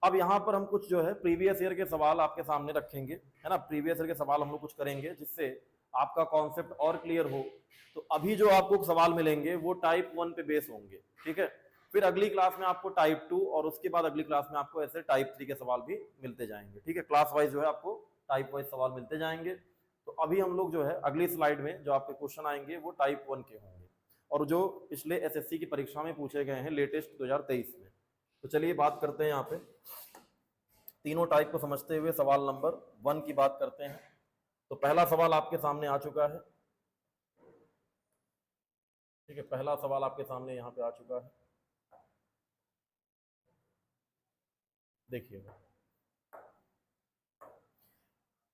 अब यहाँ पर हम कुछ जो है प्रीवियस ईयर के सवाल आपके सामने रखेंगे, है ना। प्रीवियस ईयर के सवाल हम लोग कुछ करेंगे जिससे आपका कॉन्सेप्ट और क्लियर हो। तो अभी जो आपको सवाल मिलेंगे वो टाइप 1 पे बेस होंगे, ठीक है। फिर अगली क्लास में आपको टाइप 2, और उसके बाद अगली क्लास में आपको ऐसे टाइप 3 के सवाल भी मिलते जाएंगे, ठीक है। क्लास वाइज जो है आपको टाइप वाइज सवाल मिलते जाएंगे। तो अभी हम लोग जो है अगली स्लाइड में जो आपके क्वेश्चन आएंगे वो टाइप 1 के होंगे, और जो पिछले एसएससी की परीक्षा में पूछे गए हैं लेटेस्ट 2023 में। तो चलिए बात करते हैं यहाँ पे तीनों टाइप को समझते हुए सवाल नंबर 1 की बात करते हैं। तो पहला सवाल आपके सामने आ चुका है। ठीक है, पहला सवाल आपके सामने यहाँ पे आ चुका है, देखिएगा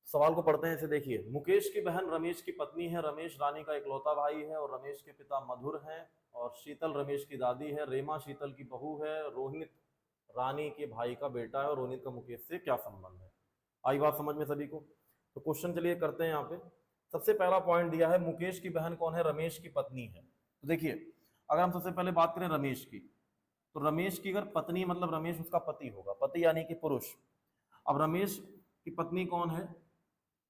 सवाल को पढ़ते हैं इसे। देखिए, मुकेश की बहन रमेश की पत्नी है, रमेश रानी का इकलौता भाई है और रमेश के पिता मधुर हैं, और शीतल रमेश की दादी है, रेमा शीतल की बहू है, रोहित रानी के भाई का बेटा है और रोहित का मुकेश से क्या संबंध है। आई बात समझ में सभी को? तो क्वेश्चन चलिए करते हैं यहाँ पे। सबसे पहला पॉइंट दिया है, मुकेश की बहन कौन है? रमेश की पत्नी है। तो देखिए, अगर हम सबसे पहले बात करें रमेश की, तो रमेश की अगर पत्नी मतलब रमेश उसका पति होगा, पति यानी कि पुरुष। अब रमेश की पत्नी कौन है?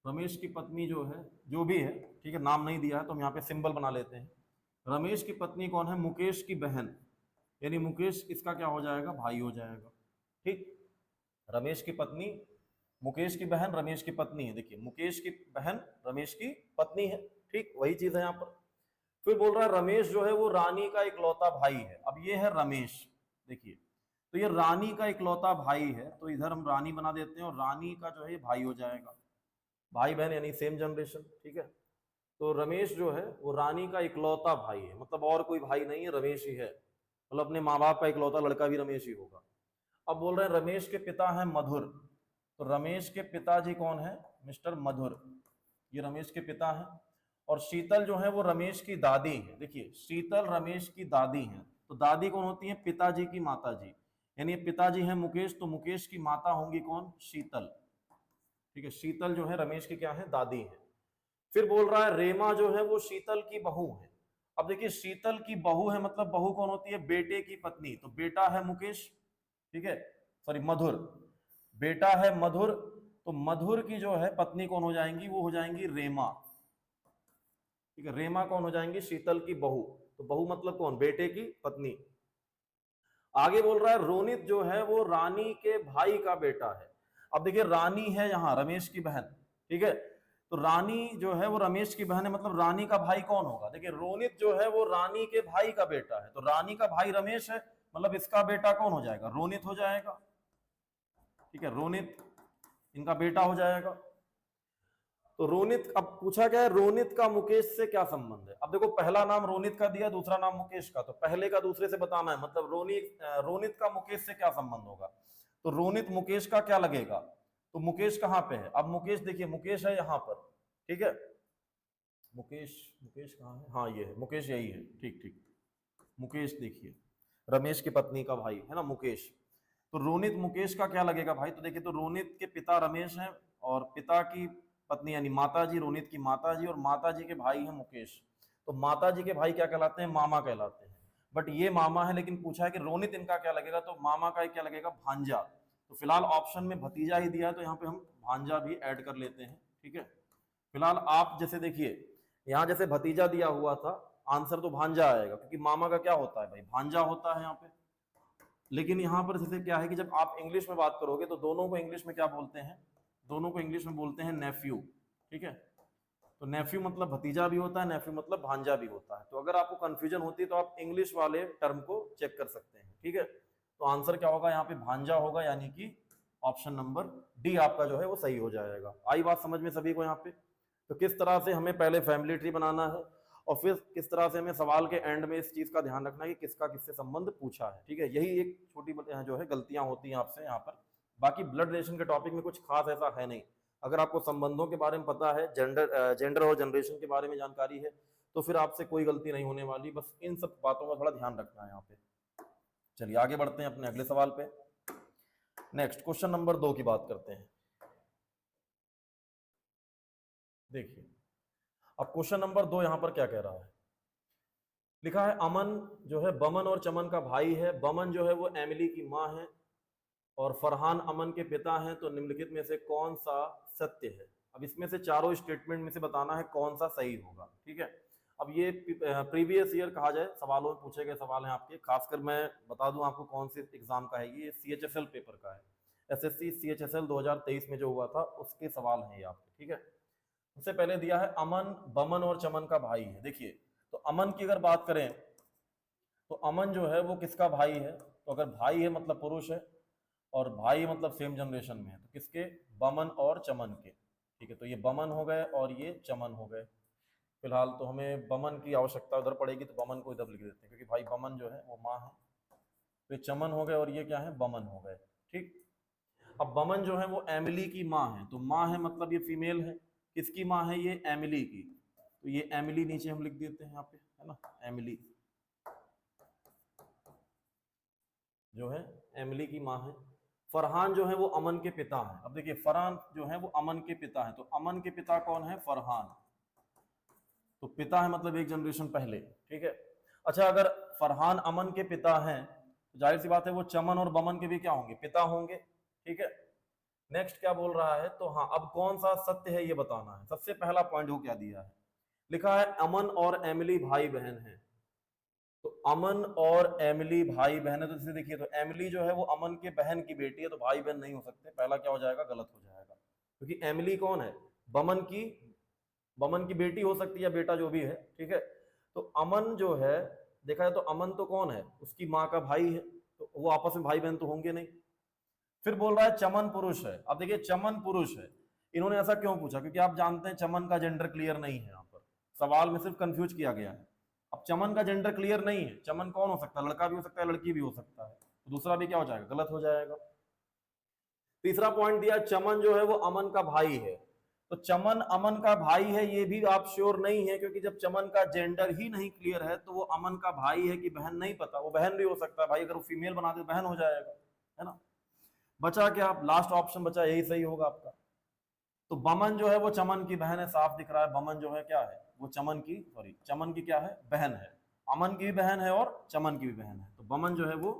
रमेश की पत्नी जो है, जो भी है, ठीक है, नाम नहीं दिया है तो हम यहाँ पे सिंबल बना लेते हैं। रमेश की पत्नी कौन है? मुकेश की बहन, यानी मुकेश इसका क्या हो जाएगा? भाई हो जाएगा। ठीक, रमेश की पत्नी मुकेश की बहन रमेश की पत्नी है। देखिए, मुकेश की बहन रमेश की पत्नी है, ठीक, वही चीज है यहाँ पर। फिर बोल रहा है रमेश जो है वो रानी का इकलौता भाई है। अब ये है रमेश, देखिए, तो ये रानी का इकलौता भाई है, तो इधर हम रानी बना देते हैं और रानी का जो है भाई हो जाएगा, भाई बहन यानी सेम जनरेशन। ठीक है, तो रमेश जो है वो रानी का इकलौता भाई है, मतलब और कोई भाई नहीं है, रमेश ही है, मतलब अपने माँ बाप का इकलौता लड़का भी रमेश ही होगा। अब बोल रहे हैं रमेश के पिता हैं मधुर, तो रमेश के पिताजी कौन है? मिस्टर मधुर, ये रमेश के पिता हैं। और शीतल जो है वो रमेश की दादी है। देखिए, शीतल रमेश की दादी है, तो दादी कौन होती है? पिताजी की माता जी, यानी पिताजी है मुकेश, तो मुकेश की माता होंगी कौन? शीतल। ठीक है, शीतल जो है रमेश की क्या है? दादी है। फिर बोल रहा है रेमा जो है वो शीतल की बहू है। अब देखिए, शीतल की बहू है मतलब बहू कौन होती है? बेटे की पत्नी, तो बेटा है मुकेश, ठीक है, सॉरी मधुर, बेटा है मधुर, तो मधुर की जो है पत्नी कौन हो जाएंगी? वो हो जाएंगी रेमा। ठीक है, रेमा कौन हो जाएंगी? शीतल की बहू, तो बहू मतलब कौन? बेटे की पत्नी। आगे बोल रहा है रोनित जो है वो रानी के भाई का बेटा है। अब देखिए, रानी है यहाँ रमेश की बहन, ठीक है, तो रानी जो है वो रमेश की बहन है, मतलब रानी का भाई कौन होगा? देखिए, रोनित जो है वो रानी के भाई का बेटा है, तो रानी का भाई रमेश है, मतलब इसका बेटा कौन हो जाएगा? रोनित हो जाएगा। ठीक है, रोनित इनका बेटा हो जाएगा। तो रोनित, अब पूछा गया है रोनित का मुकेश से क्या संबंध है। अब देखो, पहला नाम रोनित का दिया, दूसरा नाम मुकेश का, तो पहले का दूसरे से बताना है, मतलब रोनित का मुकेश से क्या संबंध होगा। तो रोनित मुकेश का क्या लगेगा? तो मुकेश कहाँ पे है? अब मुकेश देखिए, मुकेश है यहाँ पर, ठीक है, मुकेश, मुकेश कहाँ है? हाँ ये है मुकेश, यही है, ठीक ठीक, मुकेश देखिए, रमेश की पत्नी का भाई है ना मुकेश। तो रोनित मुकेश का क्या लगेगा भाई? तो देखिए, तो रोनित के पिता रमेश हैं और पिता की पत्नी यानी माता जी, रोनित की माता जी, और माता जी के भाई हैं मुकेश। तो माता जी के भाई क्या कहलाते हैं? मामा कहलाते हैं। बट ये मामा है, लेकिन पूछा है कि रोनित इनका क्या लगेगा, तो मामा का क्या लगेगा? भांजा। तो फिलहाल ऑप्शन में भतीजा ही दिया है, तो यहाँ पे हम भांजा भी ऐड कर लेते हैं। ठीक है, फिलहाल आप जैसे देखिए, यहाँ जैसे भतीजा दिया हुआ था, आंसर तो भांजा आएगा, क्योंकि मामा का क्या होता है भाई? भांजा होता है यहाँ पे। लेकिन यहाँ पर जैसे क्या है कि जब आप इंग्लिश में बात करोगे तो दोनों को इंग्लिश में क्या बोलते हैं? दोनों को इंग्लिश में बोलते हैं नेफ्यू। ठीक है, तो नेफ्यू मतलब भतीजा भी होता है, नेफ्यू मतलब भांजा भी होता है। तो अगर आपको कंफ्यूजन होती है तो आप इंग्लिश वाले टर्म को चेक कर सकते हैं। ठीक है, तो आंसर क्या होगा यहाँ पे? भांजा होगा, यानी कि ऑप्शन नंबर डी आपका जो है वो सही हो जाएगा। आई बात समझ में सभी को यहाँ पे? तो किस तरह से हमें पहले फैमिली ट्री बनाना है और फिर किस तरह से हमें सवाल के एंड में इस चीज का ध्यान रखना है कि किसका किससे संबंध पूछा है। ठीक है, यही एक छोटी जो है गलतियां होती हैं आपसे यहाँ पर। बाकी ब्लड रिलेशन के टॉपिक में कुछ खास ऐसा है नहीं। अगर आपको संबंधों के बारे में पता है, जेंडर और जनरेशन के बारे में जानकारी है, तो फिर आपसे कोई गलती नहीं होने वाली। बस इन सब बातों का थोड़ा ध्यान रखना है यहाँ पे। चलिए आगे बढ़ते हैं अपने अगले सवाल पे। नेक्स्ट क्वेश्चन नंबर 2 की बात करते हैं। देखिए, अब क्वेश्चन नंबर 2 यहाँ पर क्या कह रहा है? लिखा है अमन जो है बमन और चमन का भाई है। बमन जो है वो एमिली की माँ है और फरहान अमन के पिता हैं। तो निम्नलिखित में से कौन सा सत्य है? अब इसमें से चारों स्टेटमेंट में से बताना है कौन सा सही होगा। ठीक है, अब ये प्रीवियस ईयर कहा जाए, सवालों में पूछे गए सवाल हैं आपके। खासकर मैं बता दूं आपको कौन से एग्जाम का है ये CHSL पेपर का है, SSC CHSL 2023 में जो हुआ था उसके सवाल हैं ये आपके। ठीक है, सबसे पहले दिया है अमन बमन और चमन का भाई है। देखिए, तो अमन की अगर बात करें तो अमन जो है वो किसका भाई है? तो अगर भाई है मतलब पुरुष है, और भाई मतलब सेम जनरेशन में है, तो किसके? बमन और चमन के। ठीक है, तो ये बमन हो गए और ये चमन हो गए। फिलहाल तो हमें बमन की आवश्यकता उधर पड़ेगी, तो बमन को इधर लिख देते हैं, क्योंकि भाई बमन जो है वो माँ है। तो ये चमन हो गए और ये क्या है, बमन हो गए। ठीक, अब बमन जो है वो एमिली की माँ है, तो माँ है मतलब ये फीमेल है। किसकी माँ है ये, एमिली की। तो ये एमिली नीचे हम लिख देते हैं यहाँ पे, है ना, एमिली जो है एमिली की माँ है। फरहान जो है वो अमन के पिता है। अब देखिए फरहान जो है वो अमन के पिता है, तो अमन के पिता कौन है, फरहान। तो पिता है मतलब एक जनरेशन पहले। ठीक है, अच्छा अगर फरहान अमन के पिता हैं तो जाहिर सी बात है वो चमन और बमन के भी क्या होंगे, पिता होंगे। ठीक है, नेक्स्ट क्या बोल रहा है, तो हाँ अब कौन सा सत्य है ये बताना है। सबसे पहला पॉइंट वो क्या दिया है, लिखा है अमन और एमिली भाई बहन हैं। तो अमन और एमिली भाई बहन है, तो जैसे देखिए तो एमिली जो है वो अमन के बहन की बेटी है, तो भाई बहन नहीं हो सकते। पहला क्या हो जाएगा, गलत हो जाएगा, क्योंकि एमिली कौन है, बमन की बेटी हो सकती है या बेटा जो भी है। ठीक है, तो अमन जो है, देखा है तो अमन तो कौन है, उसकी माँ का भाई है, तो वो आपस में भाई बहन तो होंगे नहीं। फिर बोल रहा है चमन पुरुष है। अब देखिए चमन पुरुष है, इन्होंने ऐसा क्यों पूछा, क्योंकि आप जानते हैं चमन का जेंडर क्लियर नहीं है। यहाँ पर सवाल में सिर्फ कंफ्यूज किया गया है। अब चमन का जेंडर क्लियर नहीं है, चमन कौन हो सकता है, लड़का भी हो सकता है लड़की भी हो सकता है, तो दूसरा भी क्या हो जाएगा, गलत हो जाएगा। तीसरा पॉइंट दिया चमन जो है वो अमन का भाई है, तो चमन अमन का भाई है ये भी आप श्योर नहीं है, क्योंकि जब चमन का जेंडर ही नहीं क्लियर है तो वो अमन का भाई है कि बहन नहीं पता। वो बहन भी हो सकता है भाई, अगर वो फीमेल बना दे बहन हो जाएगा, है ना। बचा क्या, लास्ट ऑप्शन बचा, यही सही होगा आपका। तो बमन जो है वो चमन की बहन है, साफ दिख रहा है। बमन जो है क्या है, वो चमन की क्या है, बहन है। अमन की भी बहन है और चमन की भी बहन है, तो बमन जो है वो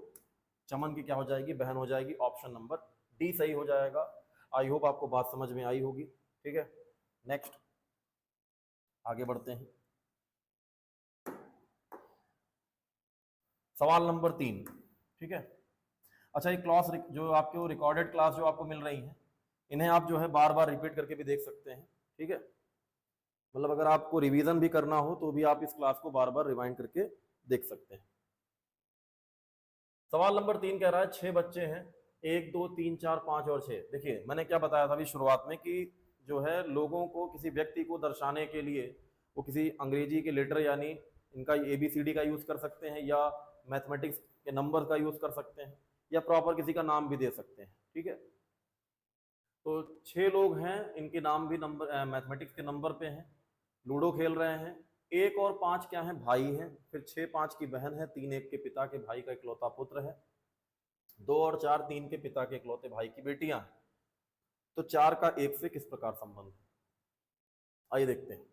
चमन की क्या हो जाएगी, बहन हो जाएगी। ऑप्शन नंबर डी सही हो जाएगा। आई होप आपको बात समझ में आई होगी। ठीक है, नेक्स्ट आगे बढ़ते हैं। सवाल नंबर 3। ठीक है, अच्छा ये क्लास जो आपके रिकॉर्डेड क्लास जो आपको मिल रही है, इन्हें आप जो है बार बार रिपीट करके भी देख सकते हैं। ठीक है, मतलब अगर आपको रिवीजन भी करना हो तो भी आप इस क्लास को बार बार रिवाइंड करके देख सकते हैं। सवाल नंबर 3 कह रहा है 6 बच्चे हैं, 1 2 3 4 5 और 6। देखिए मैंने क्या बताया था अभी शुरुआत में कि जो है लोगों को, किसी व्यक्ति को दर्शाने के लिए वो किसी अंग्रेजी के लेटर यानी इनका ABCD का यूज कर सकते हैं, या मैथमेटिक्स के नंबर का यूज कर सकते हैं, या प्रॉपर किसी का नाम भी दे सकते हैं। ठीक है, तो 6 लोग हैं, इनके नाम भी नंबर मैथमेटिक्स के नंबर पे हैं, लूडो खेल रहे हैं। 1 और 5 क्या है, भाई हैं। फिर 6 5 की बहन है। 3 1 के पिता के भाई का इकलौता पुत्र है। 2 और 4 3 के पिता के इकलौते भाई की बेटियां हैं। तो 4 का 1 से किस प्रकार संबंध है, आइए देखते हैं।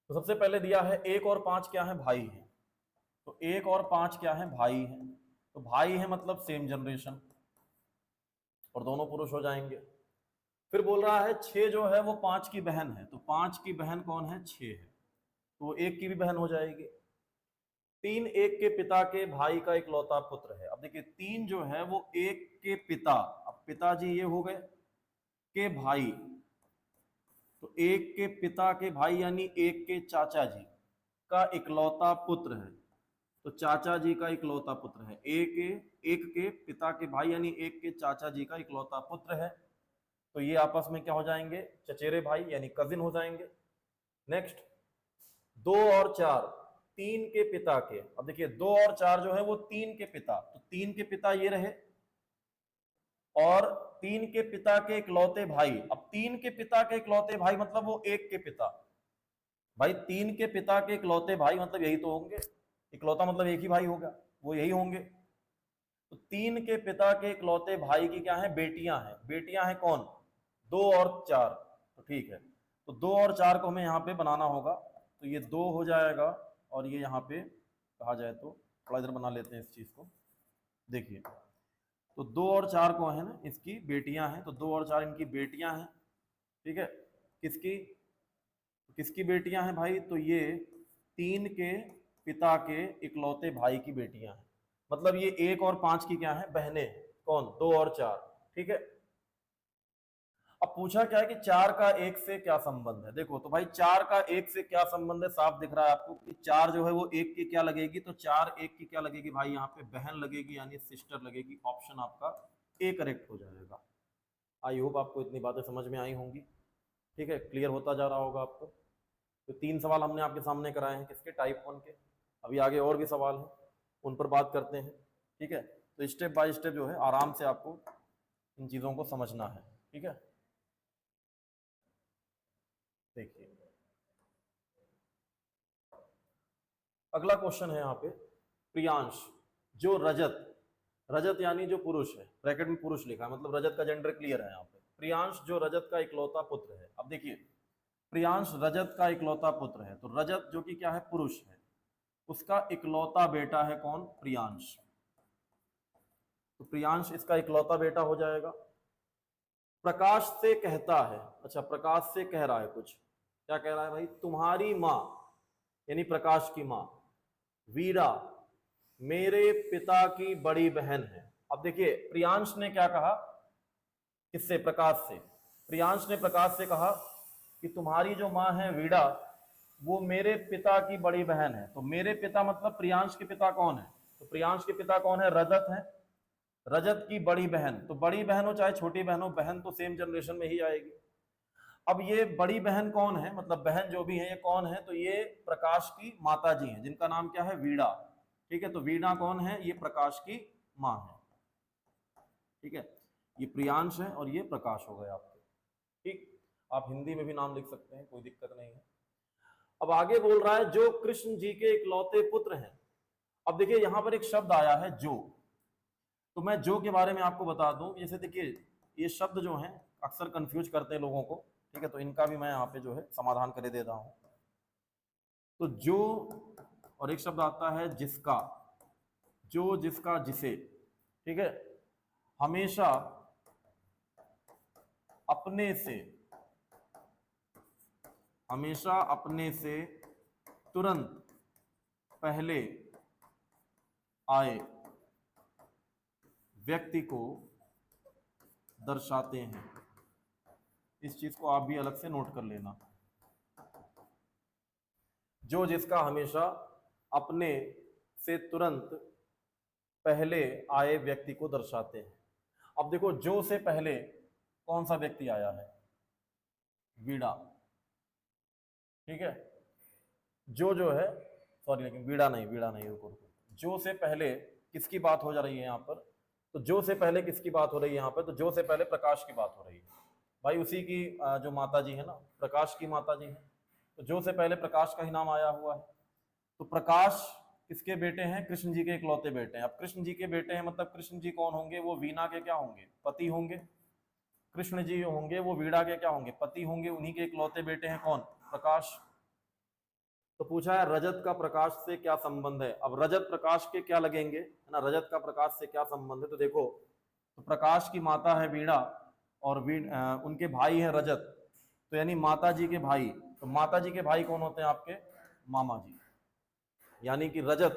तो सबसे पहले दिया है 1 और 5 क्या है, भाई है। तो 1 और 5 क्या है, भाई है। तो भाई है मतलब सेम जनरेशन, और दोनों पुरुष हो जाएंगे। फिर बोल रहा है 6 जो है वो 5 की बहन है, तो 5 की बहन कौन है, 6 है, तो 1 की भी बहन हो जाएगी। 3 1 के पिता के भाई का इकलौता पुत्र है। अब देखिए 3 जो है वो 1 के पिता, अब पिताजी ये हो गए, के भाई, तो 1 के पिता के भाई यानी 1 के चाचा जी का इकलौता पुत्र है। तो चाचा जी का इकलौता पुत्र है। एक के पिता के भाई यानी 1 के चाचा जी का इकलौता पुत्र है, तो ये आपस में क्या हो जाएंगे, चचेरे भाई यानी कजिन हो जाएंगे। नेक्स्ट 2 और 4 3 के पिता के। अब देखिए 2 और 4 जो है वो 3 के पिता, तो 3 के पिता ये रहे, और 3 के पिता के इकलौते भाई। अब 3 के पिता के इकलौते भाई मतलब वो 1 के पिता, भाई 3 के पिता के इकलौते भाई मतलब यही तो होंगे, इकलौता मतलब एक ही भाई होगा, वो यही होंगे। तो 3 के पिता के इकलौते भाई की क्या है, बेटियां हैं। बेटियां हैं कौन, 2 और 4। तो ठीक है, तो 2 और 4 को हमें यहाँ पे बनाना होगा, तो ये 2 हो जाएगा, और ये यहाँ पे कहा जाए तो थोड़ा इधर बना लेते हैं इस चीज को। देखिए तो 2 और 4 को है ना, इसकी बेटियां हैं, तो 2 और 4 इनकी बेटियां हैं। ठीक है, किसकी किसकी बेटियां हैं भाई, तो ये 3 के पिता के इकलौते भाई की बेटियां हैं, मतलब ये 1 और 5 की क्या है, बहनें। कौन, 2 और 4। ठीक है, अब पूछा क्या है कि 4 का 1 से क्या संबंध है। देखो तो भाई 4 का 1 से क्या संबंध है, साफ दिख रहा है आपको कि 4 जो है वो 1 की क्या लगेगी, तो 4 1 की क्या लगेगी भाई, यहाँ पे बहन लगेगी यानी सिस्टर लगेगी। ऑप्शन आपका ए करेक्ट हो जाएगा। आई होप आपको इतनी बातें समझ में आई होंगी। ठीक है, क्लियर होता जा रहा होगा आपको। तो 3 सवाल हमने आपके सामने कराए हैं किसके, टाइप 1 के। अभी आगे और भी सवाल हैं, उन पर बात करते हैं। ठीक है, तो स्टेप बाय स्टेप जो है आराम से आपको इन चीजों को समझना है। ठीक है, देखिए अगला क्वेश्चन है यहाँ पे, प्रियांश जो रजत, रजत यानी जो पुरुष है, ब्रैकेट में पुरुष लिखा है, मतलब रजत का जेंडर क्लियर है यहाँ पे। प्रियांश जो रजत का इकलौता पुत्र है। अब देखिए प्रियांश रजत का इकलौता पुत्र है, तो रजत जो कि क्या है, पुरुष है, उसका इकलौता बेटा है कौन, प्रियांश। तो प्रियांश इसका इकलौता बेटा हो जाएगा। प्रकाश से कहता है, अच्छा प्रकाश से कह रहा है कुछ, क्या कह रहा है भाई, तुम्हारी माँ यानी प्रकाश की माँ वीरा मेरे पिता की बड़ी बहन है। अब देखिए प्रियांश ने क्या कहा, किससे, प्रकाश से। प्रियांश ने प्रकाश से कहा कि तुम्हारी जो माँ है वीरा वो मेरे पिता की बड़ी बहन है। तो मेरे पिता मतलब प्रियांश के पिता कौन है, तो प्रियांश के पिता कौन है, रजत है, रजत की बड़ी बहन। तो बड़ी बहन हो चाहे छोटी बहन हो, बहन तो सेम जनरेशन में ही आएगी। अब ये बड़ी बहन कौन है, मतलब बहन जो भी है ये कौन है, तो ये प्रकाश की माता जी हैं, जिनका नाम क्या है, वीणा। ठीक है, तो वीणा कौन है, ये प्रकाश की माँ है। ठीक है, ये प्रियांश है और ये प्रकाश हो गए आपके। ठीक, आप हिंदी में भी नाम लिख सकते हैं, कोई दिक्कत नहीं है। अब आगे बोल रहा है जो कृष्ण जी के इकलौते पुत्र हैं। अब देखिए यहां पर एक शब्द आया है जो, तो मैं जो के बारे में आपको बता दूं। जैसे देखिए ये शब्द जो हैं अक्सर कंफ्यूज करते हैं लोगों को। ठीक है, तो इनका भी मैं यहाँ पे जो है समाधान कर दे रहा हूं। तो जो और एक शब्द आता है जिसका, जो जिसका जिसे। ठीक है, हमेशा अपने से, हमेशा अपने से तुरंत पहले आए व्यक्ति को दर्शाते हैं। इस चीज को आप भी अलग से नोट कर लेना। जो जिसका हमेशा अपने से तुरंत पहले आए व्यक्ति को दर्शाते हैं। अब देखो जो से पहले कौन सा व्यक्ति आया है, वीणा। ठीक है, जो है सॉरी, लेकिन वीणा नहीं, वीणा नहीं, रुको रुको, जो से पहले किसकी बात हो जा रही है यहाँ पर, तो जो से पहले किसकी बात हो रही है यहाँ पर, तो जो से पहले प्रकाश की बात हो रही है भाई। उसी की जो माता जी है ना, प्रकाश की माता जी है, तो जो से पहले प्रकाश का ही नाम आया हुआ है। तो प्रकाश किसके बेटे हैं, कृष्ण जी के इकलौते बेटे हैं। अब कृष्ण जी के बेटे हैं मतलब कृष्ण जी कौन होंगे, वो वीणा के क्या होंगे, पति होंगे। कृष्ण जी होंगे वो वीणा के क्या होंगे, पति होंगे। उन्हीं के इकलौते बेटे हैं कौन, प्रकाश। तो पूछा है रजत का प्रकाश से क्या संबंध है। अब रजत प्रकाश के क्या लगेंगे, है ना, रजत का प्रकाश से क्या संबंध है। तो देखो, तो प्रकाश की माता है वीणा और उनके भाई है रजत, तो यानी माता जी के भाई। तो माता जी के भाई कौन होते हैं आपके, मामा जी। यानी कि रजत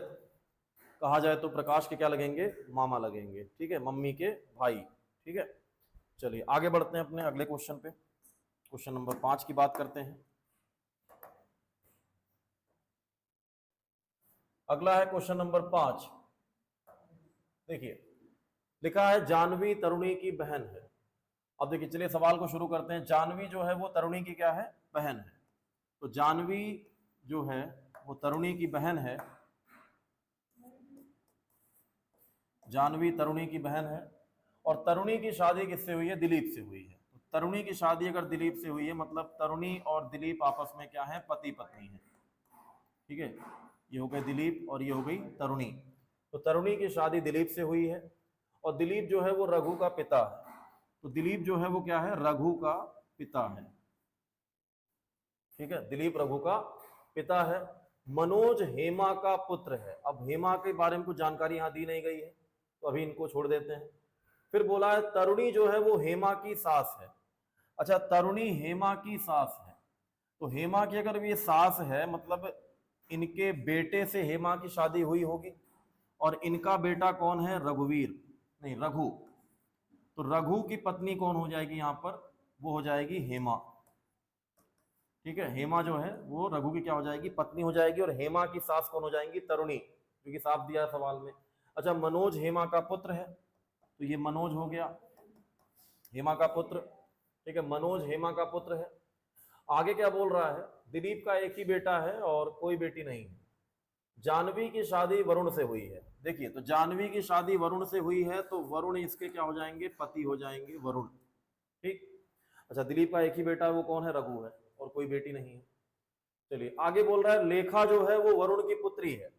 कहा जाए तो प्रकाश के क्या लगेंगे, मामा लगेंगे। ठीक है, मम्मी के भाई। ठीक है, चलिए आगे बढ़ते हैं अपने अगले क्वेश्चन पे। क्वेश्चन नंबर 5 की बात करते हैं। अगला है क्वेश्चन नंबर 5। देखिए लिखा है जानवी तरुणी की बहन है। अब देखिए चलिए सवाल को शुरू करते हैं। जानवी जो है वो तरुणी की क्या है, बहन है। तो जानवी जो है वो तरुणी की बहन है, जानवी तरुणी की बहन है। और तरुणी की शादी किससे हुई है, दिलीप से हुई है। तो तरुणी की शादी अगर दिलीप से हुई है मतलब तरुणी और दिलीप आपस में क्या है, पति पत्नी है। ठीक है, ये हो गए दिलीप और ये हो गई तरुणी। तो तरुणी की शादी दिलीप से हुई है और दिलीप जो है वो रघु का पिता है। तो दिलीप जो है वो क्या है, रघु का पिता है। ठीक है, दिलीप रघु का पिता है। मनोज हेमा का पुत्र है। अब हेमा के बारे में कुछ जानकारी यहाँ दी नहीं गई है तो अभी इनको छोड़ देते हैं। फिर बोला है तरुणी जो है वो हेमा की सास है। अच्छा, तरुणी हेमा की सास है, तो हेमा की अगर ये सास है मतलब इनके बेटे से हेमा की शादी हुई होगी। और इनका बेटा कौन है, रघुवीर, नहीं रघु। तो रघु की पत्नी कौन हो जाएगी यहाँ पर, वो हो जाएगी हेमा। ठीक है, हेमा जो है वो रघु की क्या हो जाएगी, पत्नी हो जाएगी। और हेमा की सास कौन हो जाएंगी, तरुणी, जो कि साफ दिया है सवाल में। अच्छा, मनोज हेमा का पुत्र है, तो ये मनोज हो गया हेमा का पुत्र। ठीक है, मनोज हेमा का पुत्र है। आगे क्या बोल रहा है, दिलीप का एक ही बेटा है और कोई बेटी नहीं है। जानवी की शादी वरुण से हुई है। देखिए, तो जानवी की शादी वरुण से हुई है तो वरुण इसके क्या हो जाएंगे, पति हो जाएंगे वरुण। ठीक। अच्छा, दिलीप का एक ही बेटा है, वो कौन है, रघु है, और कोई बेटी नहीं है। चलिए आगे बोल रहा है लेखा जो है वो वरुण की पुत्री है।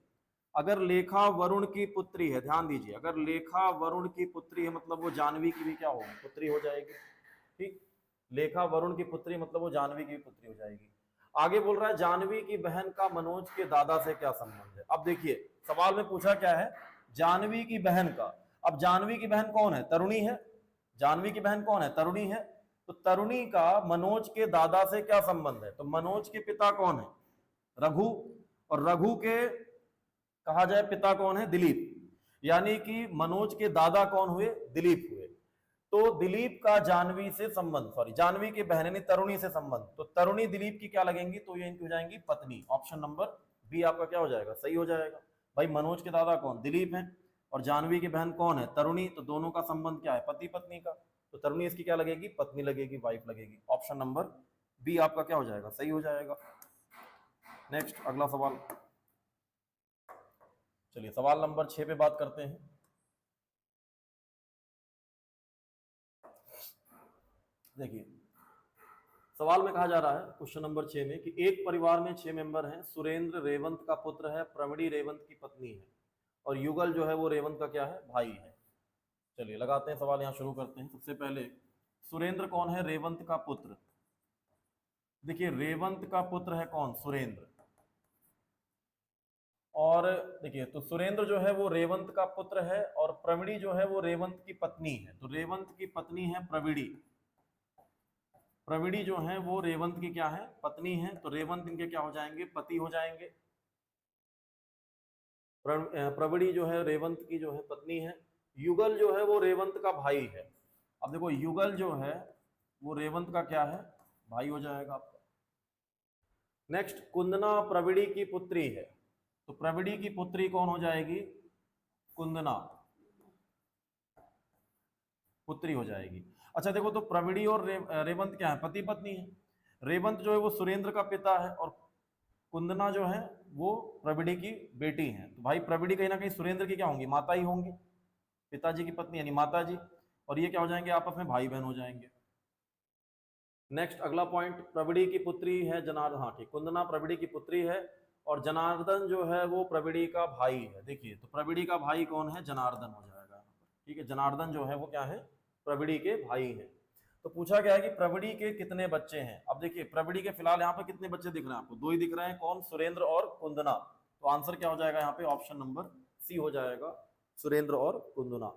अगर लेखा वरुण की पुत्री है, ध्यान दीजिए, अगर लेखा वरुण की पुत्री है मतलब वो जानवी की भी क्या होगी, पुत्री हो जाएगी। ठीक। लेखा वरुण की पुत्री मतलब वो जानवी की भी पुत्री हो जाएगी। आगे बोल रहा है जानवी की बहन का मनोज के दादा से क्या संबंध है। अब देखिए सवाल में पूछा क्या है, जानवी की बहन का। अब जानवी की बहन कौन है, तरुणी है। जानवी की बहन कौन है, तरुणी है। तो तरुणी का मनोज के दादा से क्या संबंध है, तो मनोज के पिता कौन है, रघु, और रघु के कहा जाए पिता कौन है, दिलीप। यानी कि मनोज के दादा कौन हुए, दिलीप हुए। तो दिलीप का जानवी से संबंध, सॉरी जानवी की बहन यानी तरुणी से संबंध, तो तरुणी दिलीप की क्या लगेंगी, तो ये इनकी हो जाएंगी पत्नी। ऑप्शन नंबर बी आपका क्या हो जाएगा, सही हो जाएगा। भाई मनोज के दादा कौन, दिलीप है, और जानवी की बहन कौन है, तरुणी, तो दोनों का संबंध क्या है, पति पत्नी का। तो तरुणी इसकी क्या लगेगी, पत्नी लगेगी, वाइफ लगेगी। ऑप्शन नंबर बी आपका क्या हो जाएगा, सही हो जाएगा। नेक्स्ट अगला सवाल। चलिए सवाल नंबर 6 पे बात करते हैं। देखिए सवाल में कहा जा रहा है क्वेश्चन नंबर 6 में कि एक परिवार में 6 मेंबर हैं। सुरेंद्र रेवंत का पुत्र है, प्रमणी रेवंत की पत्नी है, और युगल जो है वो रेवंत का क्या है, भाई है। चलिए लगाते हैं सवाल, यहां शुरू करते हैं। सबसे पहले सुरेंद्र कौन है, रेवंत का पुत्र। देखिए रेवंत का पुत्र है कौन, सुरेंद्र। और देखिए तो सुरेंद्र जो है वो रेवंत का पुत्र है, और प्रवीणी जो है वो रेवंत की पत्नी है। तो रेवंत की पत्नी है प्रवीणी। प्रवीणी जो है वो रेवंत की क्या है, पत्नी है। तो रेवंत इनके क्या हो जाएंगे, पति हो जाएंगे। प्रवीणी जो है रेवंत की जो है पत्नी है। युगल जो है वो रेवंत का भाई है। अब देखो युगल जो है वो रेवंत का क्या है, भाई हो जाएगा आपका। नेक्स्ट कुंदना प्रवीणी की पुत्री है। तो प्रवीणी की पुत्री कौन हो जाएगी, कुंदना, पुत्री हो जाएगी। अच्छा देखो तो प्रवीणी और रेवंत क्या है, पति पत्नी है। रेवंत जो है वो सुरेंद्र का पिता है, और कुंदना जो है वो प्रवीणी की बेटी है। तो भाई प्रवीणी कहीं ना कहीं सुरेंद्र की क्या होंगी, माता ही होंगी, पिताजी की पत्नी यानी माता जी, और ये क्या हो जाएंगे, आपस में भाई बहन हो जाएंगे। नेक्स्ट अगला पॉइंट, प्रवीणी की पुत्री है जनार्दन, हाँ ठीक, कुंदना प्रवीणी की पुत्री है, और जनार्दन जो है वो प्रवीणी का भाई है। देखिए तो प्रवीणी का भाई कौन है, जनार्दन हो जाएगा। ठीक है, जनार्दन जो है वो क्या है, प्रवीणी के भाई है। तो पूछा गया है कि प्रवीणी के कितने बच्चे हैं। अब देखिए प्रवीणी के फिलहाल यहाँ पे कितने बच्चे दिख रहे हैं आपको, दो ही दिख रहे हैं, कौन, सुरेंद्र और कुंदना। तो आंसर क्या हो जाएगा यहाँ पे, ऑप्शन नंबर सी हो जाएगा, सुरेंद्र और कुंदना।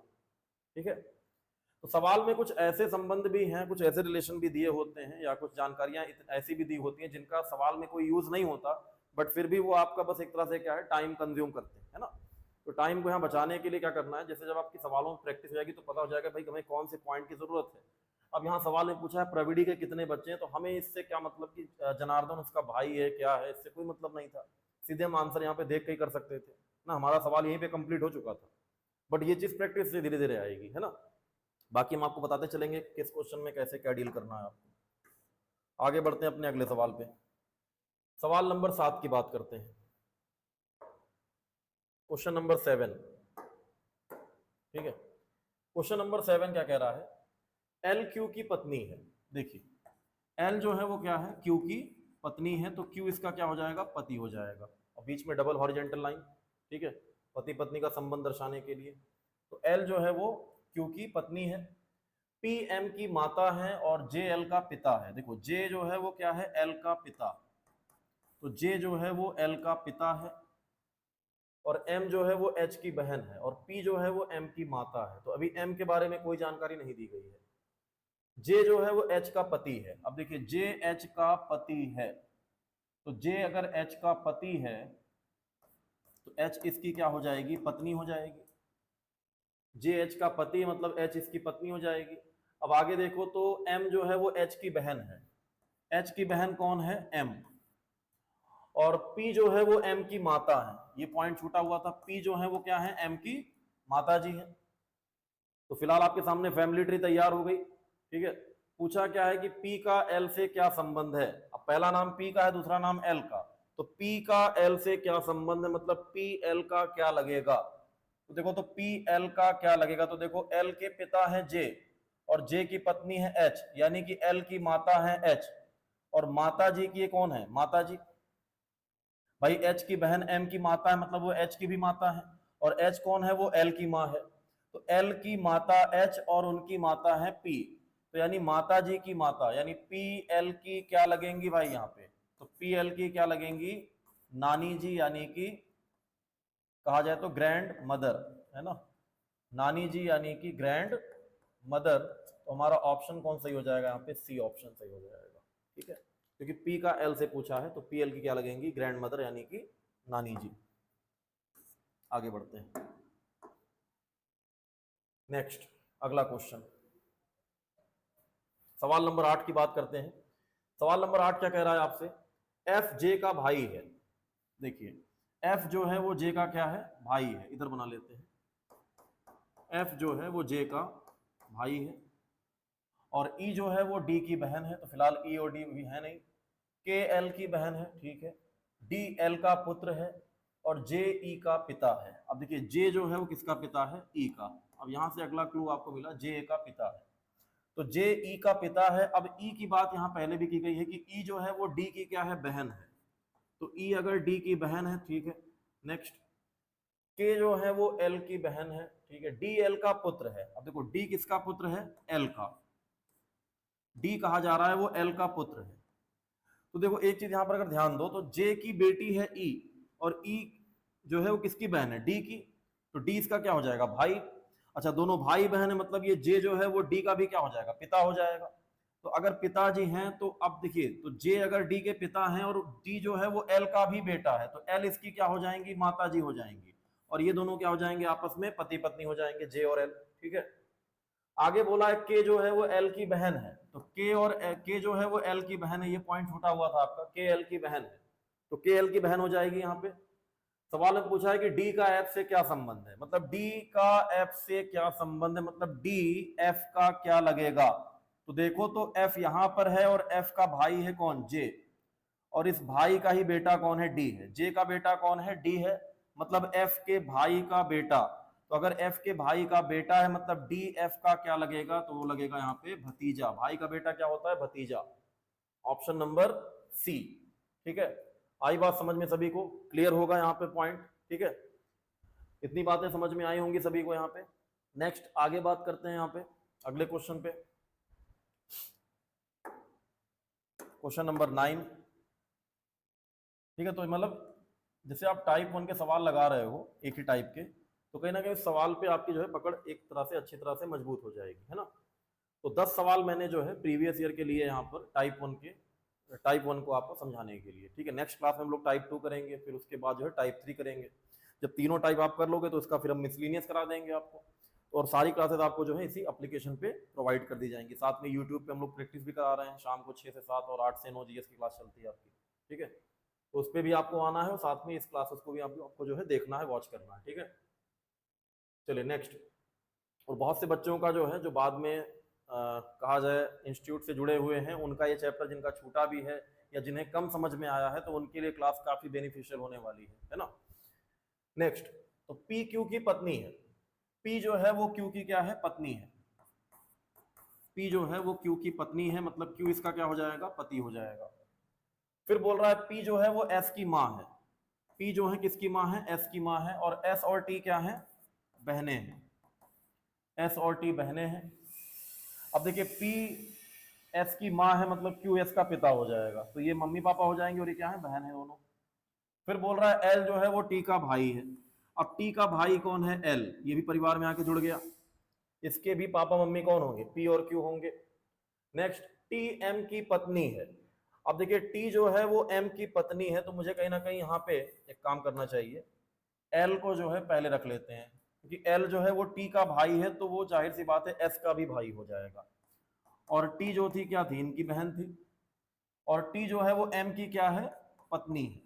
ठीक है, तो सवाल में कुछ ऐसे संबंध भी हैं, कुछ ऐसे रिलेशन भी दिए होते हैं, या कुछ जानकारियां ऐसी भी दी होती हैं जिनका सवाल में कोई यूज नहीं होता, बट फिर भी वो आपका बस एक तरह से क्या है, टाइम कंज्यूम करते हैं, है ना। तो टाइम को यहाँ बचाने के लिए क्या करना है, जैसे जब आपकी सवालों में प्रैक्टिस हो जाएगी तो पता हो जाएगा भाई हमें कौन से पॉइंट की जरूरत है। अब यहाँ सवाल में पूछा है प्रवीणी के कितने बच्चे हैं, तो हमें इससे क्या मतलब कि जनार्दन उसका भाई है क्या है, इससे कोई मतलब नहीं था। सीधे हम आंसर यहाँ पे देख के ही कर सकते थे ना, हमारा सवाल यहीं पे कंप्लीट हो चुका था। बट ये चीज प्रैक्टिस से धीरे धीरे आएगी, है ना। बाकी हम आपको बताते चलेंगे किस क्वेश्चन में कैसे क्या डील करना है आपको। आगे बढ़ते हैं अपने अगले सवाल पे। सवाल नंबर 7 की बात करते हैं। क्वेश्चन नंबर 7, ठीक है। क्वेश्चन नंबर 7 क्या कह रहा है, एल क्यू की पत्नी है। देखिए एल जो है वो क्या है, क्यू की पत्नी है, तो क्यू इसका क्या हो जाएगा, पति हो जाएगा, और बीच में डबल हॉरिजेंटल लाइन, ठीक है, पति पत्नी का संबंध दर्शाने के लिए। तो एल जो है वो क्यू की पत्नी है, पी एम की माता है, और जे एल का पिता है। देखो जे जो है वो क्या है, एल का पिता, तो जे जो है वो एल का पिता है, और एम जो है वो एच की बहन है, और पी जो है वो एम की माता है। तो अभी एम के बारे में कोई जानकारी नहीं दी गई है। जे जो है वो एच का पति है। अब देखिए जे एच का पति है, तो जे अगर एच का पति है तो एच इसकी क्या हो जाएगी, पत्नी हो जाएगी। जे एच का पति मतलब एच इसकी पत्नी हो जाएगी। अब आगे देखो तो एम जो है वो एच की बहन है, एच की बहन कौन है, एम, और पी जो है वो एम की माता है। ये पॉइंट छूटा हुआ था, पी जो है वो क्या है, एम की माता जी है। तो फिलहाल आपके सामने फैमिली ट्री तैयार हो गई, ठीक है। पूछा क्या है कि पी का एल से क्या संबंध है। अब पहला नाम पी का है, दूसरा नाम एल का, तो पी का एल से क्या संबंध है, मतलब पी एल का क्या लगेगा। तो देखो, तो पी एल का क्या लगेगा, तो देखो एल के पिता है जे और जे की पत्नी है एच, यानी कि एल की माता है एच और माता जी की कौन है, माता जी। भाई एच की बहन एम की माता है, मतलब वो एच की भी माता है, और एच कौन है, वो एल की माँ है। तो एल की माता एच और उनकी माता है पी, तो यानी माता जी की माता, यानी पी एल की क्या लगेंगी भाई यहाँ पे, तो पी एल की क्या लगेंगी, नानी जी, यानी कि कहा जाए तो ग्रैंड मदर, है ना, नानी जी यानी कि ग्रैंड मदर। तो हमारा ऑप्शन कौन सही हो जाएगा यहाँ पे, सी ऑप्शन सही हो जाएगा, ठीक है, क्योंकि पी का एल से पूछा है, तो पी एल की क्या लगेंगी, ग्रैंड मदर यानी कि नानी जी। आगे बढ़ते हैं, नेक्स्ट अगला क्वेश्चन, सवाल नंबर 8 की बात करते हैं। सवाल नंबर 8 क्या कह रहा है आपसे, एफ जे का भाई है। देखिए एफ जो है वो जे का क्या है, भाई है, इधर बना लेते हैं, एफ जो है वो जे का भाई है और ई जो है वो डी की बहन है, तो फिलहाल ई और डी भी है नहीं, के एल की बहन है, ठीक है, डी एल का पुत्र है और जे ई का पिता है। अब देखिए जे जो है वो किसका पिता है, ई का। अब यहां से अगला क्लू आपको मिला, जे ए का पिता है, तो जे ई का पिता है। अब ई की बात यहाँ पहले भी की गई है कि ई जो है वो डी की क्या है, बहन है, तो ई अगर डी की बहन है, ठीक है। नेक्स्ट के जो है वो एल की बहन है, ठीक है, डी एल का पुत्र है। अब देखो डी किसका पुत्र है, एल का, डी कहा जा रहा है वो एल का पुत्र है। तो देखो एक चीज यहां पर अगर ध्यान दो, तो जे की बेटी है ई और ई जो है वो किसकी बहन है, डी की, तो डी इसका क्या हो जाएगा, भाई। अच्छा दोनों भाई बहन है, मतलब ये जे जो है वो डी का भी क्या हो जाएगा, पिता हो जाएगा। तो अगर पिताजी हैं तो अब देखिए, तो जे अगर डी के पिता हैं और डी जो है वो एल का भी बेटा है, तो एल इसकी क्या हो जाएंगी, माता जी हो जाएंगी, और ये दोनों क्या हो जाएंगे, आपस में पति पत्नी हो जाएंगे, जे और एल, ठीक है। आगे बोला है के जो है वो एल की बहन है, तो के और के जो है वो एल की बहन है, ये पॉइंट छूटा हुआ था आपका, के एल की बहन है, तो के एल की बहन हो जाएगी यहाँ पे। सवाल में पूछा है कि डी का एफ से क्या संबंध है, मतलब डी का एफ से क्या संबंध है, मतलब डी एफ का क्या लगेगा। तो देखो तो एफ यहां पर है और एफ का भाई है कौन, जे, और इस भाई का ही बेटा कौन है, डी है, जे का बेटा कौन है, डी है, मतलब एफ के भाई का बेटा। तो अगर एफ के भाई का बेटा है मतलब डी एफ का क्या लगेगा, तो वो लगेगा यहाँ पे भतीजा, भाई का बेटा क्या होता है, भतीजा, ऑप्शन नंबर सी, ठीक है। आई बात समझ में सभी को, क्लियर होगा यहाँ पे पॉइंट, ठीक है, इतनी बातें समझ में आई होंगी सभी को यहाँ पे। नेक्स्ट आगे बात करते हैं यहाँ पे अगले क्वेश्चन पे, क्वेश्चन नंबर 9, ठीक है। तो मतलब जैसे आप टाइप 1 के सवाल लगा रहे हो एक ही टाइप के, तो कहीं ना कहीं सवाल पे आपकी जो है पकड़ एक तरह से अच्छी तरह से मजबूत हो जाएगी, है ना। तो 10 सवाल मैंने जो है प्रीवियस ईयर के लिए यहाँ पर टाइप 1 के, टाइप 1 को आपको समझाने के लिए, ठीक है। नेक्स्ट क्लास में हम लोग टाइप 2 करेंगे, फिर उसके बाद जो है टाइप 3 करेंगे। जब तीनों टाइप आप कर लोगे तो इसका फिर हम मिसलिनियस करा देंगे आपको, और सारी क्लासेस आपको जो है इसी एप्लीकेशन पे प्रोवाइड कर दी जाएंगी। साथ में यूट्यूब पे हम लोग प्रैक्टिस भी करा रहे हैं, शाम को 6 से 7 और 8 से 9 जीएस की क्लास चलती है आपकी, ठीक है। तो उस पर भी आपको आना है और साथ में इस क्लासेस को भी आपको जो है देखना है, वॉच करना है, ठीक है। चलिए नेक्स्ट, और बहुत से बच्चों का जो है जो बाद में कहा जाए इंस्टीट्यूट से जुड़े हुए हैं, उनका ये चैप्टर जिनका छूटा भी है या जिन्हें कम समझ में आया है, तो उनके लिए क्लास काफी बेनिफिशियल होने वाली है ना। नेक्स्ट, तो पी क्यू की पत्नी है, पी जो है वो क्यू की क्या है, पत्नी है, पी जो है वो क्यू की पत्नी है, मतलब क्यू इसका क्या हो जाएगा, पति हो जाएगा। फिर बोल रहा है पी जो है वो एस की माँ है, पी जो है किसकी माँ है, एस की माँ है, और एस और टी क्या है, बहनें हैं, एस और टी बहनें हैं। अब देखिए पी एस की माँ है, मतलब क्यू एस का पिता हो जाएगा, तो ये मम्मी पापा हो जाएंगे और ये क्या है, बहन है दोनों। फिर बोल रहा है एल जो है वो टी का भाई है, अब टी का भाई कौन है, एल, ये भी परिवार में आके जुड़ गया, इसके भी पापा मम्मी कौन होंगे, पी और क्यू होंगे। नेक्स्ट, टी एम की पत्नी है। अब देखिए टी जो है वो एम की पत्नी है, तो मुझे कहीं ना कहीं यहाँ पे एक काम करना चाहिए, एल को जो है पहले रख लेते हैं, क्योंकि एल जो है वो टी का भाई है, तो वो जाहिर सी बात है एस का भी भाई हो जाएगा, और टी जो थी क्या थी, इनकी बहन थी, और टी जो है वो एम की क्या है, पत्नी है,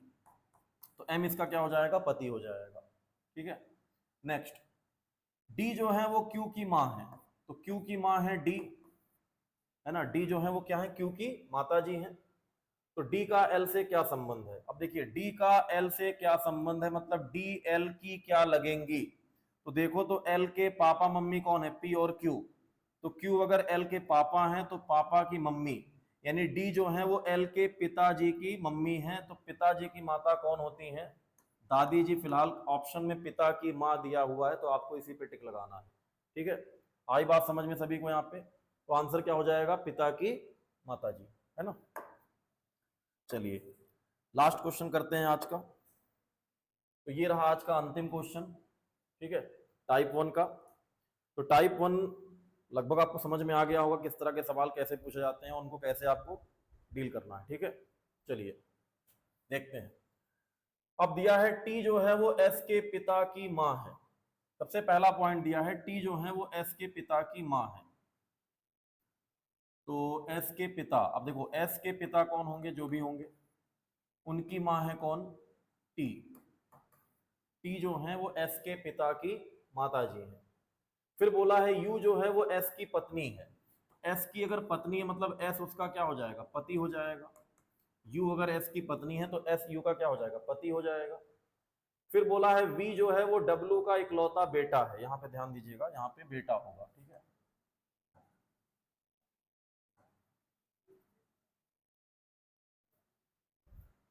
तो एम इसका क्या हो जाएगा, पति हो जाएगा, ठीक है। नेक्स्ट, डी जो है वो क्यू की माँ है, तो क्यू की माँ है डी, है ना, डी जो है वो क्या है, क्यू की माता जी है, तो डी का एल से क्या संबंध है? अब देखिए डी का एल से क्या संबंध है, मतलब डी एल की क्या लगेंगी। तो देखो तो एल के पापा मम्मी कौन है? पी और क्यू। तो क्यू अगर एल के पापा हैं तो पापा की मम्मी, यानी डी जो है वो एल के पिताजी की मम्मी है। तो पिताजी की माता कौन होती है? दादी जी। फिलहाल ऑप्शन में पिता की माँ दिया हुआ है तो आपको इसी पे टिक लगाना है। ठीक है, आई बात समझ में सभी को यहाँ पे? तो आंसर क्या हो जाएगा? पिता की माता जी, है ना। चलिए लास्ट क्वेश्चन करते हैं आज का। तो ये रहा आज का अंतिम क्वेश्चन, ठीक है, टाइप 1 का। तो टाइप 1 लगभग आपको समझ में आ गया होगा किस तरह के सवाल कैसे पूछे जाते हैं, उनको कैसे आपको डील करना है। ठीक है, चलिए देखते हैं। अब दिया है टी जो है वो एस के पिता की माँ है। सबसे पहला पॉइंट दिया है टी जो है वो एस के पिता की माँ है। तो एस के पिता, अब देखो एस के पिता कौन होंगे? जो भी होंगे, उनकी माँ है कौन? टी। टी जो है वो एस के पिता की माता जी है। फिर बोला है यू जो है वो एस की पत्नी है। एस की अगर पत्नी है मतलब एस उसका क्या हो जाएगा? पति हो जाएगा। यू अगर एस की पत्नी है तो एस यू का क्या हो जाएगा? पति हो जाएगा। फिर बोला है वी जो है वो डब्लू का इकलौता बेटा है। यहाँ पे ध्यान दीजिएगा, यहाँ पे बेटा होगा। ठीक है,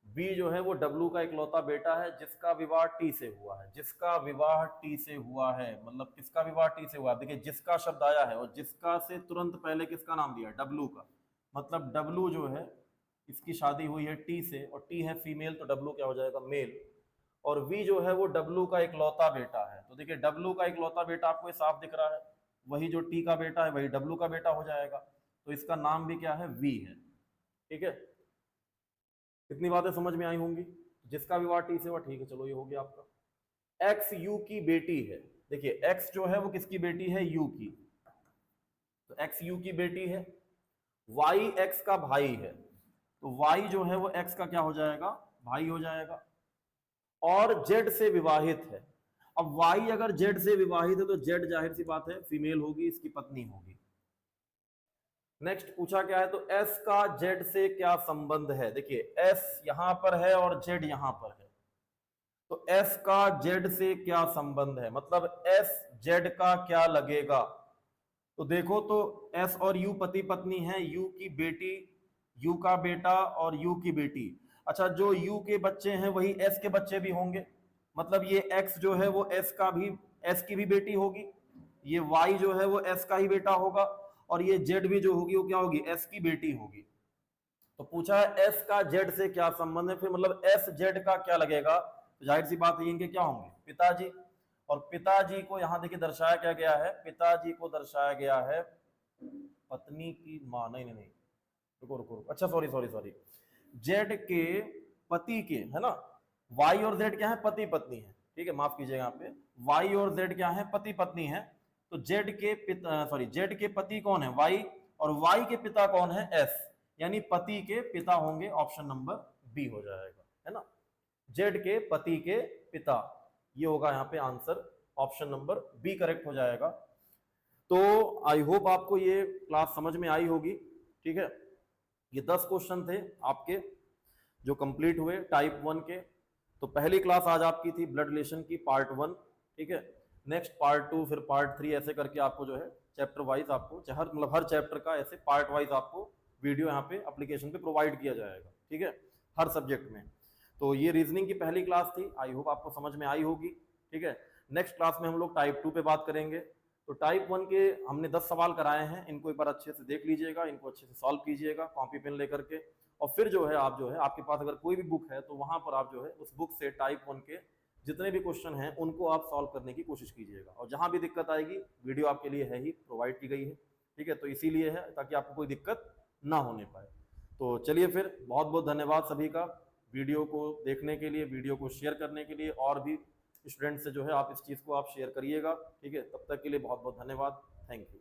बी जो है वो डब्लू का इकलौता बेटा है जिसका विवाह टी से हुआ है। जिसका विवाह टी से हुआ है, मतलब किसका विवाह टी से हुआ है? देखिए जिसका शब्द आया है और जिसका से तुरंत पहले किसका नाम दिया? डब्लू का। मतलब डब्लू जो है इसकी शादी हुई है टी से, और टी है फीमेल तो डब्लू क्या हो जाएगा? मेल। और वी जो है वो डब्लू का इकलौता बेटा है। तो देखिए डब्लू का इकलौता बेटा आपको साफ दिख रहा है, वही जो टी का बेटा है वही डब्लू का बेटा हो जाएगा। तो इसका नाम भी क्या है? वी है। ठीक है, कितनी बातें समझ में आई होंगी? जिसका विवाह टी से हुआ, ठीक है, चलो ये हो गया आपका। एक्स यू की बेटी है। देखिए एक्स जो है वो किसकी बेटी है? यू की। तो एक्स यू की बेटी है। वाई एक्स का भाई है। तो वाई जो है वो एक्स का क्या हो जाएगा? भाई हो जाएगा। और जेड से विवाहित है। अब वाई अगर जेड से विवाहित है तो जेड जाहिर सी बात है फीमेल होगी, इसकी पत्नी होगी। नेक्स्ट पूछा क्या है? तो एस का जेड से क्या संबंध है? देखिए एस यहां पर है और जेड यहां पर है, तो एस का जेड से क्या संबंध है? मतलब एस जेड का क्या लगेगा? तो देखो तो एस और यू पति पत्नी है, यू की बेटी, यू का बेटा और यू की बेटी। अच्छा, जो यू के बच्चे हैं वही एस के बच्चे भी होंगे। मतलब ये एक्स जो है वो एस का भी, एस की भी बेटी होगी। ये वाई जो है वो एस का ही बेटा होगा। और ये जेड भी जो होगी वो क्या होगी? एस की बेटी होगी। तो पूछा है एस का जेड से क्या संबंध है, फिर मतलब एस जेड का क्या लगेगा? तो जाहिर सी बात है इनके क्या होंगे? पिताजी। और पिताजी को यहां देखिए दर्शाया क्या गया है? पिताजी को दर्शाया गया है पत्नी की मां। नहीं नहीं नहीं, रुको रुको रुको, अच्छा सॉरी सॉरी सॉरी, जेड के पति के, है ना। वाई और जेड क्या है? पति पत्नी है। ठीक है, माफ कीजिएगा, यहाँ पे वाई और जेड क्या है? पति पत्नी है। तो जेड के पिता, सॉरी जेड के पति कौन है? वाई। और वाई के पिता कौन है? एस। यानी पति के पिता होंगे, ऑप्शन नंबर बी हो जाएगा, है ना। जेड के पति के पिता, ये होगा यहाँ पे answer, option number B correct हो जाएगा। तो आई होप आपको ये क्लास समझ में आई होगी। ठीक है, ये 10 क्वेश्चन थे आपके जो कंप्लीट हुए टाइप 1 के। तो पहली क्लास आज आपकी थी ब्लड रिलेशन की पार्ट 1। ठीक है, नेक्स्ट पार्ट 2, फिर पार्ट 3, ऐसे करके आपको जो है चैप्टर वाइज आपको हर मतलब हर चैप्टर का ऐसे पार्ट वाइज आपको वीडियो यहाँ पे एप्लीकेशन पे प्रोवाइड किया जाएगा। ठीक है, हर सब्जेक्ट में। तो ये रीजनिंग की पहली क्लास थी, आई होप आपको समझ में आई होगी। ठीक है, नेक्स्ट क्लास में हम लोग टाइप 2 पे बात करेंगे। तो टाइप 1 के हमने 10 सवाल कराए हैं, इनको एक बार अच्छे से देख लीजिएगा, इनको अच्छे से सॉल्व कीजिएगा कॉपी पेन लेकर के। और फिर जो है आप जो है आपके पास अगर कोई भी बुक है तो वहां पर आप जो है उस बुक से टाइप 1 के जितने भी क्वेश्चन हैं उनको आप सॉल्व करने की कोशिश कीजिएगा। और जहां भी दिक्कत आएगी वीडियो आपके लिए है ही, प्रोवाइड की गई है। ठीक है, तो इसीलिए है ताकि आपको कोई दिक्कत ना होने पाए। तो चलिए फिर, बहुत बहुत धन्यवाद सभी का वीडियो को देखने के लिए, वीडियो को शेयर करने के लिए, और भी स्टूडेंट से जो है आप इस चीज़ को आप शेयर करिएगा। ठीक है, तब तक के लिए बहुत बहुत धन्यवाद, थैंक यू।